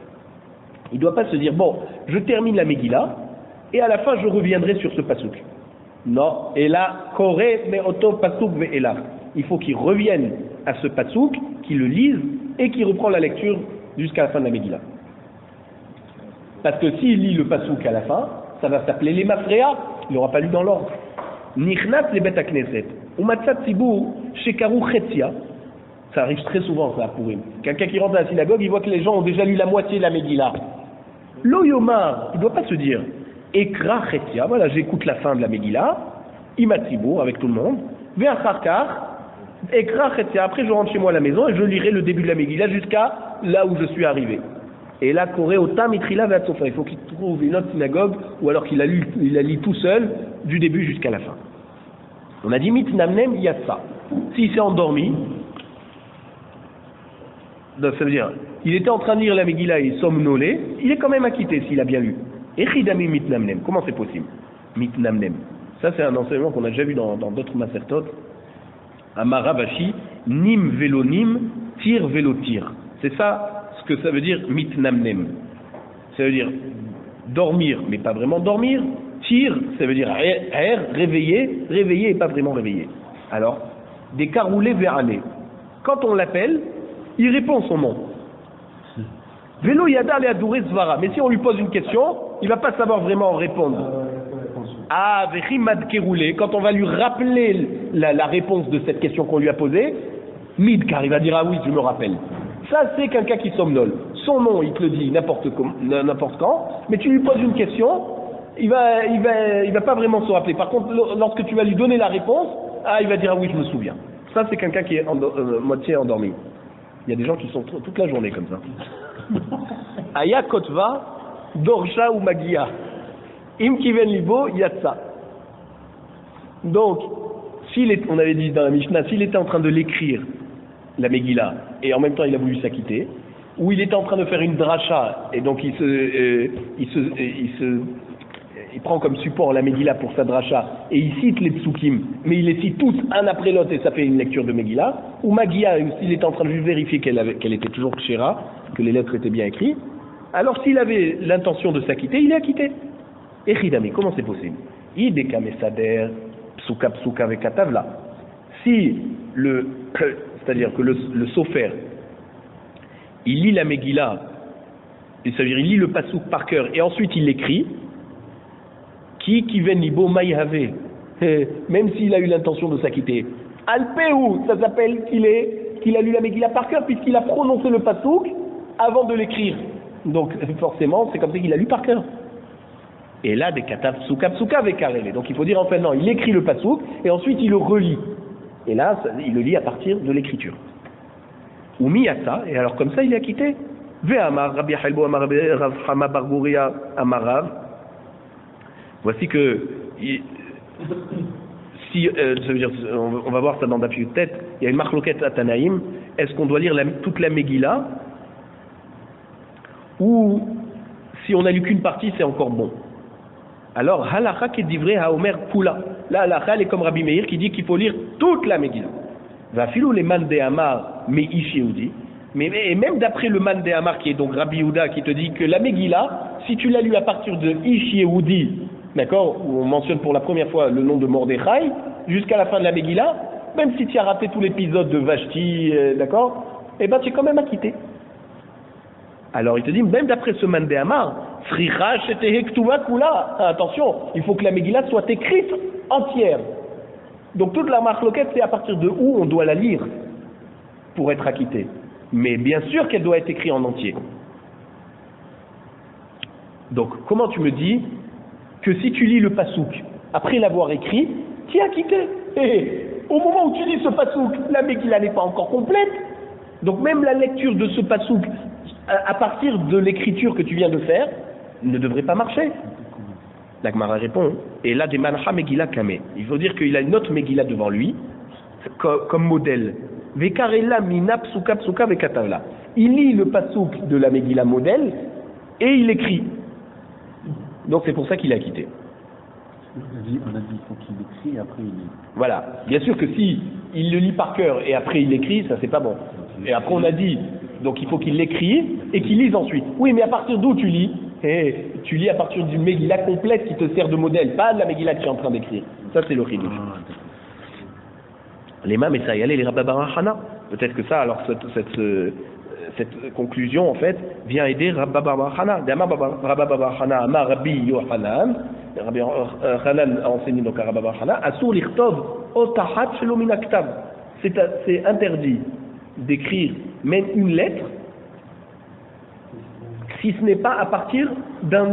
Speaker 1: il ne doit pas se dire bon, je termine la Megillah et à la fin je reviendrai sur ce pasuk. Non, et là kore me oto pasuk ve'ela. Il faut qu'il revienne à ce pasuk, qu'il le lise et qu'il reprend la lecture jusqu'à la fin de la Megillah. Parce que s'il lit le pasuk à la fin, ça va s'appeler les mafréas, il n'aura pas lu dans l'ordre. Nichnat les bet hakneset, umatzat tzibur shekaru chetzia. Ça arrive très souvent, ça, à Purim. Quelqu'un qui rentre à la synagogue, il voit que les gens ont déjà lu la moitié de la Megillah. Lo yomar, il ne doit pas se dire ekra chetzia, voilà, j'écoute la fin de la Megillah, imatzibur, avec tout le monde, ve'acharkar, ekra chetzia, après je rentre chez moi à la maison et je lirai le début de la Megillah jusqu'à là où je suis arrivé. Et là, Koré Otam Itrila Vatsofa, il faut qu'il trouve une autre synagogue, ou alors qu'il la lit tout seul, du début jusqu'à la fin. On a dit Mitnamnem Yatsa. S'il s'est endormi, donc ça veut dire, il était en train de lire la Megillah et il somnolait, il est quand même acquitté s'il a bien lu. Echidami Mitnamnem, comment c'est possible? Mitnamnem. Ça, c'est un enseignement qu'on a déjà vu dans d'autres masertot. Amara Vashi, Nim Velonim, Tir Velotir. C'est ça que ça veut dire mitnamnem. Ça veut dire dormir, mais pas vraiment dormir. Tir, ça veut dire réveiller et pas vraiment réveiller. Alors, des caroulés vers aller. Quand on l'appelle, il répond son nom. Vélo yada le adoré svara. Mais si on lui pose une question, il va pas savoir vraiment répondre. Ah, vechimad keroulé. Quand on va lui rappeler la réponse de cette question qu'on lui a posée, midkar, il va dire ah oui, je me rappelle. Ça, c'est quelqu'un qui somnole. Son nom, il te le dit n'importe quand, mais tu lui poses une question, il va pas vraiment se rappeler. Par contre, lorsque tu vas lui donner la réponse, il va dire ah oui, je me souviens. Ça, c'est quelqu'un qui est moitié endormi. Il y a des gens qui sont toute la journée comme ça. Aya kotva, dorsha ou magia. Im kiven libo, yatsa. Donc, on avait dit dans la Mishnah, s'il était en train de l'écrire, la Megillah, et en même temps il a voulu s'acquitter, ou il était en train de faire une dracha, et donc il prend comme support la Megillah pour sa dracha, et il cite les psukim, mais il les cite tous un après l'autre, et ça fait une lecture de Megillah, ou Magia, s'il était en train de juste vérifier qu'elle était toujours kshera, que les lettres étaient bien écrites, alors s'il avait l'intention de s'acquitter, il est acquitté. Et Chidami, comment c'est possible? Ideka mesader, psuka psuka vekatavla. Si c'est-à-dire que le sofer, il lit la Megillah, c'est-à-dire il lit le passouk par cœur et ensuite il l'écrit, qui ven libo maïhave, même s'il a eu l'intention de s'acquitter. Alpéou, ça s'appelle qu'il a lu la Megillah par cœur puisqu'il a prononcé le passouk avant de l'écrire. Donc forcément, c'est comme ça qu'il a lu par cœur. Et là, des katav psuka psuka vekarele. Donc il faut dire en fait non, il écrit le passouk et ensuite il le relit. Et là, il le lit à partir de l'écriture. Ou miyata, et alors comme ça, il est acquitté. Ve'amar, Rabbi Halbo, Amar, Rav Hama Bargouria, Amarav. Voici que, ça veut dire, on va voir ça dans d'appui de tête, il y a une marloquette à Tanaïm. Est-ce qu'on doit lire toute la Megillah? Ou, si on n'a lu qu'une partie, c'est encore bon. Alors, halakha qui dit vrai à Omer Kula. Là, halakha, elle est comme Rabbi Meir qui dit qu'il faut lire toute la Megillah. Va filou les man de Amar, mais Ish Yehudi. Mais même d'après le man de Amar, qui est donc Rabbi Yehuda, qui te dit que la Megillah, si tu l'as lu à partir de Ish Yehudi, d'accord, où on mentionne pour la première fois le nom de Mordechai, jusqu'à la fin de la Megillah, même si tu as raté tout l'épisode de Vashti, d'accord, eh ben tu es quand même acquitté. Alors il te dit, même d'après ce Man de Amar, attention, il faut que la Megillah soit écrite entière. Donc toute la marloquette, c'est à partir de où on doit la lire pour être acquitté. Mais bien sûr qu'elle doit être écrite en entier. Donc comment tu me dis que si tu lis le pasouk après l'avoir écrit, tu es acquitté? Et au moment où tu lis ce pasouk, la Megillah n'est pas encore complète. Donc même la lecture de ce pasouk à partir de l'écriture que tu viens de faire ne devrait pas marcher. La Gemara répond, et là des mancha Megillah kameh. Il faut dire qu'il a une autre Megillah devant lui comme modèle. Vekarela mina psuka psuka vekatavla. Il lit le pasouk de la Megillah modèle et il écrit. Donc c'est pour ça qu'il est acquitté.
Speaker 3: On a dit qu'il faut qu'il écrit et après il lit.
Speaker 1: Voilà. Bien sûr que si il le lit par cœur et après il écrit, ça c'est pas bon. Et après on a dit, donc il faut qu'il l'écrive et qu'il lise ensuite. Oui, mais à partir d'où tu lis? Tu lis à partir d'une Megillah complète qui te sert de modèle, pas de la Megillah que tu es en train d'écrire. Ça c'est le chidouch. Les Mam et ça y allait, les Rabba Bar Hana. Peut-être que ça, alors cette conclusion en fait vient aider Rabba Bar Hana. Rabba Bar Hana, Amar Rabbi Yohanan. Rabbi Yohanan a enseigné donc à Rabba Bar Hana. Asur lichtov otahat shelo min haktav. C'est interdit d'écrire même une lettre si ce n'est pas à partir d'un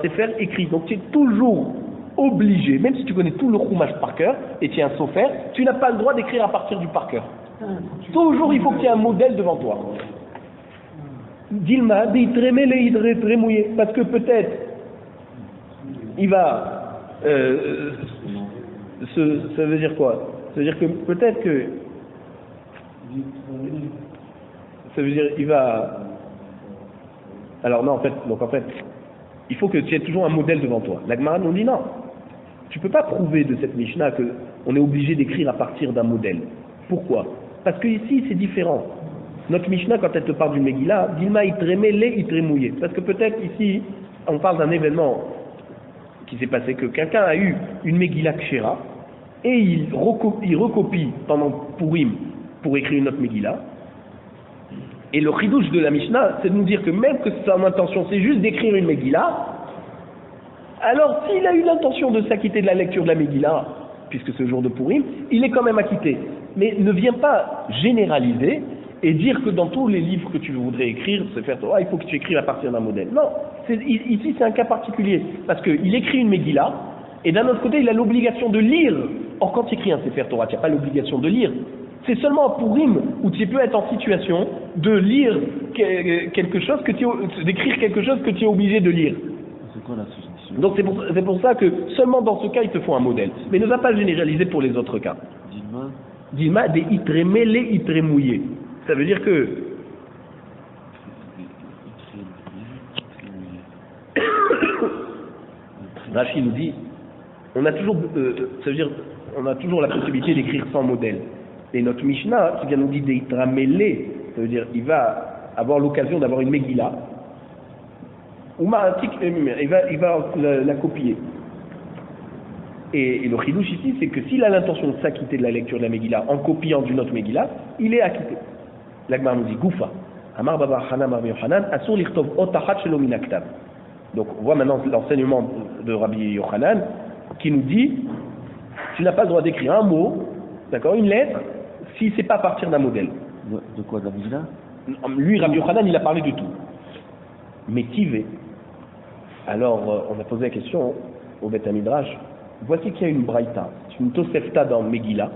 Speaker 1: sefer écrit. Donc tu es toujours obligé, même si tu connais tout le chumash par cœur et tu es un sofer, tu n'as pas le droit d'écrire à partir du par cœur. Toujours il faut que tu aies un modèle devant toi. Dilma, mouillé, parce que peut-être il va ça veut dire quoi? Ça veut dire que peut-être que ça veut dire il va. Alors non, en fait, il faut que tu aies toujours un modèle devant toi. La Gemara nous dit non. Tu peux pas prouver de cette Mishnah qu'on est obligé d'écrire à partir d'un modèle. Pourquoi? Parce que ici c'est différent. Notre Mishnah, quand elle te parle d'une Megillah, Dilma itremé le itremouillé. Parce que peut-être ici, on parle d'un événement qui s'est passé, que quelqu'un a eu une Megillah Kshera et il recopie pendant Purim pour écrire une autre Megillah. Et le chidouche de la Mishnah, c'est de nous dire que même que son intention, c'est juste d'écrire une Megillah, alors s'il a eu l'intention de s'acquitter de la lecture de la Megillah, puisque c'est le jour de Purim, il est quand même acquitté. Mais ne viens pas généraliser et dire que dans tous les livres que tu voudrais écrire, il faut que tu écrives à partir d'un modèle. Non, ici c'est un cas particulier, parce qu'il écrit une Megillah, et d'un autre côté il a l'obligation de lire. Or quand tu écris un Sefer Torah, tu n'as pas l'obligation de lire. C'est seulement à Purim où tu peux être en situation de lire quelque chose d'écrire quelque chose que tu es obligé de lire.
Speaker 3: C'est quoi la suggestion?
Speaker 1: Donc c'est pour ça que seulement dans ce cas il te faut un modèle. Mais ne va pas généraliser pour les autres cas. Dilma des itremé les itremouillés. Ça veut dire que Rashi nous dit on a toujours ça veut dire on a toujours la possibilité d'écrire sans modèle. Et notre Mishnah qui vient nous dire d'itramélé, ça veut dire il va avoir l'occasion d'avoir une Megillah, ou il va la copier. Et le chidouche ici, c'est que s'il a l'intention de s'acquitter de la lecture de la Megillah en copiant d'une autre Megillah, il est acquitté. L'Agmar nous dit Goufa, Amar Baba Hanan Rabbi Yochanan, Asur lichtov otachat shelo min haktav. Donc on voit maintenant l'enseignement de Rabbi Yochanan qui nous dit tu n'as pas le droit d'écrire un mot, d'accord, une lettre, si c'est pas à partir d'un modèle.
Speaker 3: De quoi, de la Megillah?
Speaker 1: Lui, Rabbi Yochanan, il a parlé de tout. Mais Tivé. Alors, on a posé la question au Beth Midrash. Voici qu'il y a une braïta, une tosefta dans Megillah,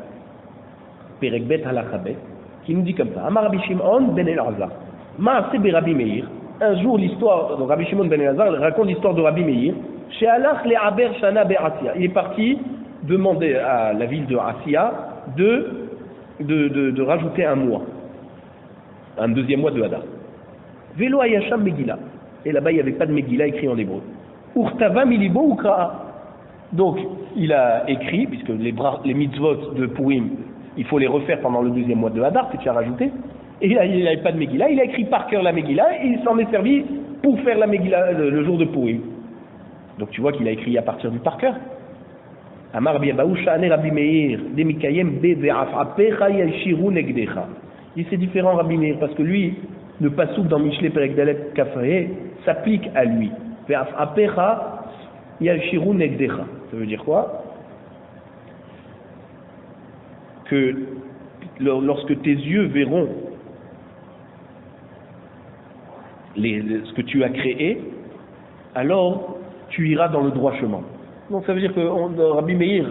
Speaker 1: Perek Bet Halachabet, qui nous dit comme ça. Amar Rabbi Shimon ben Elazar. Ma'aseh be Rabbi Meir. Un jour, l'histoire de Rabbi Shimon ben Elazar raconte l'histoire de Rabbi Meir. She'alach le'aber shana be'Asiya. Il est parti demander à la ville de Asiya de rajouter un mois, un deuxième mois de Hadar. Velo Ayasham Megillah. Et là-bas, il n'y avait pas de Megillah écrit en hébreu. Urtava milibo ukraa. Donc, il a écrit, puisque les mitzvot de Purim, il faut les refaire pendant le deuxième mois de Hadar, que tu as rajouté. Et là, il n'avait pas de Megillah. Il a écrit par cœur la Megillah et il s'en est servi pour faire la Megillah le jour de Purim. Donc, tu vois qu'il a écrit à partir du par cœur. Amar Rabbi Abaou Sha'ane Rabbi Meir Demikayem Be Ve'afapecha Yashiru Negdecha. Il c'est différent Rabbi Meir parce que lui, le pasouk dans Mishlei Perek Dalet Kafre s'applique à lui. Ve'afapecha Yashiru Negdecha. Ça veut dire quoi? Que lorsque tes yeux verront ce que tu as créé, alors tu iras dans le droit chemin. Donc ça veut dire que Rabbi Meir,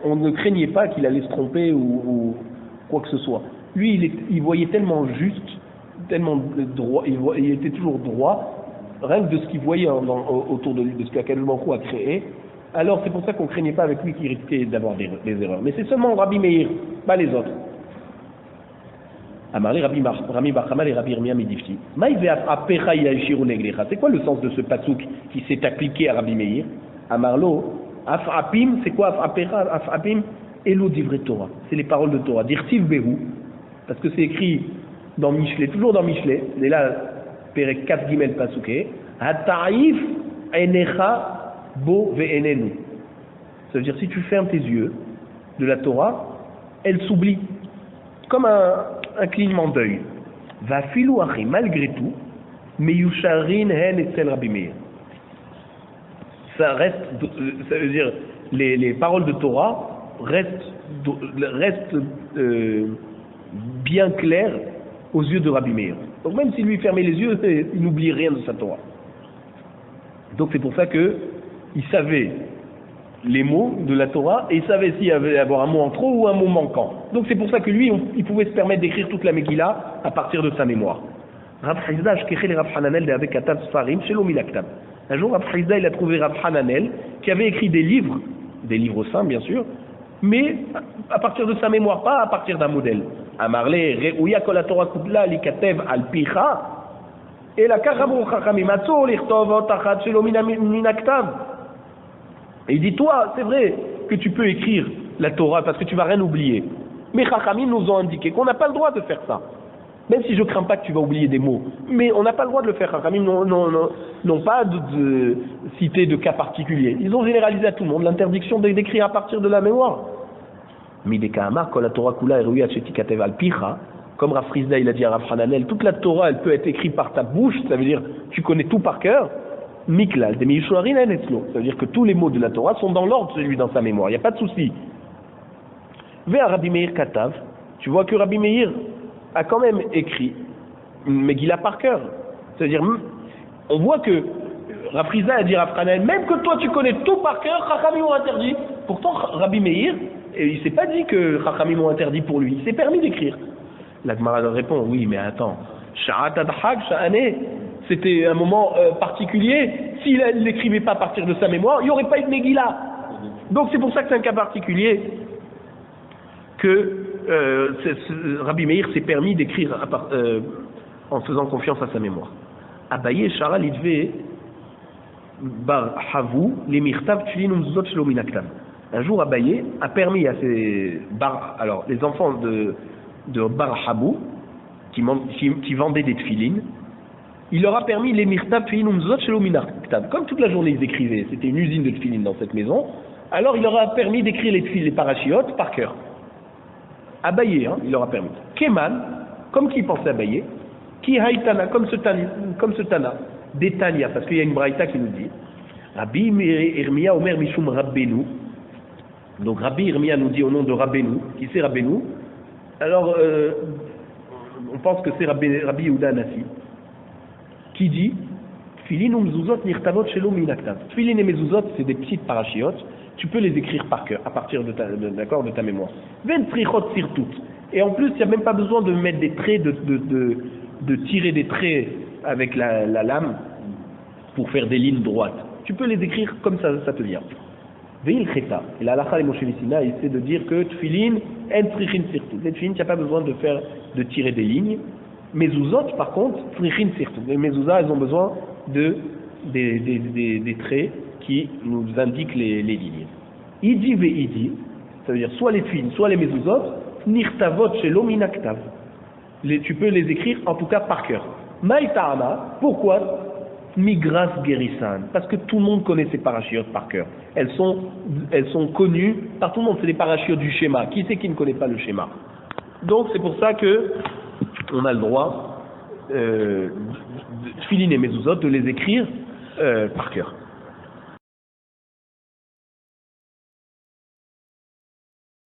Speaker 1: on ne craignait pas qu'il allait se tromper ou quoi que ce soit. Lui, il voyait tellement juste, tellement droit, il était toujours droit, rien que de ce qu'il voyait autour de lui, de ce qu'Akadosh Baruch Hu a créé. Alors c'est pour ça qu'on ne craignait pas avec lui qu'il risquait d'avoir des erreurs. Mais c'est seulement Rabbi Meir, pas les autres. Amarli Rabbi Barchama et Rabbi Irmia Midifti. C'est quoi le sens de ce pasouk qui s'est appliqué à Rabbi Meir? Amarlo, Afapim, c'est quoi Afapim? Elo divrei Torah. C'est les paroles de Torah. Dirtiv Behu, parce que c'est écrit dans Mishlei, toujours dans Mishlei, c'est là, Perek 4 Gimel Pasouké. Hataif Enecha Bo Ve'enenu. Ça veut dire, si tu fermes tes yeux de la Torah, elle s'oublie. Comme un clignement d'œil. Va filou achi, malgré tout, meyusharin hen etzel Rabbi Meir. Ça reste, ça veut dire, les paroles de Torah restent bien claires aux yeux de Rabbi Meir. Donc même s'il lui fermait les yeux, il n'oublie rien de sa Torah. Donc c'est pour ça que il savait les mots de la Torah et il savait s'il y avait avoir un mot en trop ou un mot manquant. Donc c'est pour ça que lui, il pouvait se permettre d'écrire toute la Megillah à partir de sa mémoire. Rav Chizda, Shkechel et Rav Hananel avec Katav Sfarim, Shelo Milaktab. Un jour, Rav Chizda, il a trouvé Rav Hananel qui avait écrit des livres saints bien sûr, mais à partir de sa mémoire, pas à partir d'un modèle. Amarle, Re'uya kol Torah kudla likatev al picha, et la karabu chachamim atzur lichtov ot achat shelo minaktav. Et il dit, toi, c'est vrai que tu peux écrire la Torah parce que tu vas rien oublier. Mais Chachamim nous ont indiqué qu'on n'a pas le droit de faire ça. Même si je crains pas que tu vas oublier des mots. Mais on n'a pas le droit de le faire. Chachamim n'ont pas de cité de cas particuliers. Ils ont généralisé à tout le monde l'interdiction d'écrire à partir de la mémoire. Mideka quand la Torah kula eruyat shetikatev al picha, comme Rav Frizda il a dit à Rav Hananel, toute la Torah elle peut être écrite par ta bouche, ça veut dire tu connais tout par cœur. Miklal, des Miyushuarin en Etzlo. Ça veut dire que tous les mots de la Torah sont dans l'ordre, celui dans sa mémoire. Il n'y a pas de souci. Vers Rabbi Meir Katav, tu vois que Rabbi Meir a quand même écrit Megillah par cœur. C'est-à-dire, on voit que Rav Frizda a dit à Rav Hananel, même que toi tu connais tout par cœur, Chachamim ont interdit. Pourtant, Rabbi Meir, il ne s'est pas dit que Chachamim ont interdit pour lui. Il s'est permis d'écrire. La Gemara répond, oui, mais attends. Sha'at adhag sha'ane. C'était un moment particulier. S'il n'écrivait pas à partir de sa mémoire, il n'y aurait pas eu de Megillah. Donc c'est pour ça que c'est un cas particulier que Rabbi Meir s'est permis d'écrire en faisant confiance à sa mémoire. Abaye Shara Lidve Bar Havu les Mirtav Tfilin Umzot Shelo Minaktam. Un jour Abaye a permis à les enfants de Bar Habu qui vendaient des tfilines, il leur a permis les mirtav tfilin umzot shelo minaktav. Comme toute la journée ils écrivaient, c'était une usine de tfilin dans cette maison, alors il leur a permis d'écrire les parachiotes par cœur. Abaye, il leur a permis. Keman, comme qui pensait Abaye, qui haïtana, comme ce Tana, des Tania, parce qu'il y a une braïta qui nous dit, Rabbi Irmia Omer Mishum Rabbenu. Donc Rabbi Irmia nous dit au nom de Rabbenu. Qui c'est Rabbenu? Alors, on pense que c'est Rabbi Yehuda Anassi, qui dit Tfilin ou mezuzot nirtavot shelo minaktav. Tfilin et mezuzot, c'est des petites parachiotes, tu peux les écrire par cœur, à partir de ta mémoire. Ven trichot sirtout. Et en plus, il n'y a même pas besoin de mettre des traits, de tirer des traits avec la lame pour faire des lignes droites. Tu peux les écrire comme ça te vient. Veil cheta. Et la halakha et Moshe Messina essaie de dire que tfilin en trichin sirtout. Les tfilin, tu n'as pas besoin de tirer des lignes. Mezuzot, par contre, trichin sirtout. Les mezuzah, elles ont besoin des traits qui nous indiquent les lignes. Idi ve'idi, ça veut dire soit les tfilin, soit les mezuzot, nirtavot shelo minaktav. Tu peux les écrire en tout cas par cœur. Maïta'ama, pourquoi Migras Gerissan, parce que tout le monde connaît ces parachutes par cœur. Elles sont connues par tout le monde, c'est les parachutes du schéma. Qui c'est qui ne connaît pas le schéma? Donc c'est pour ça que on a le droit, Tfilin et Mezuzot, de les écrire par cœur.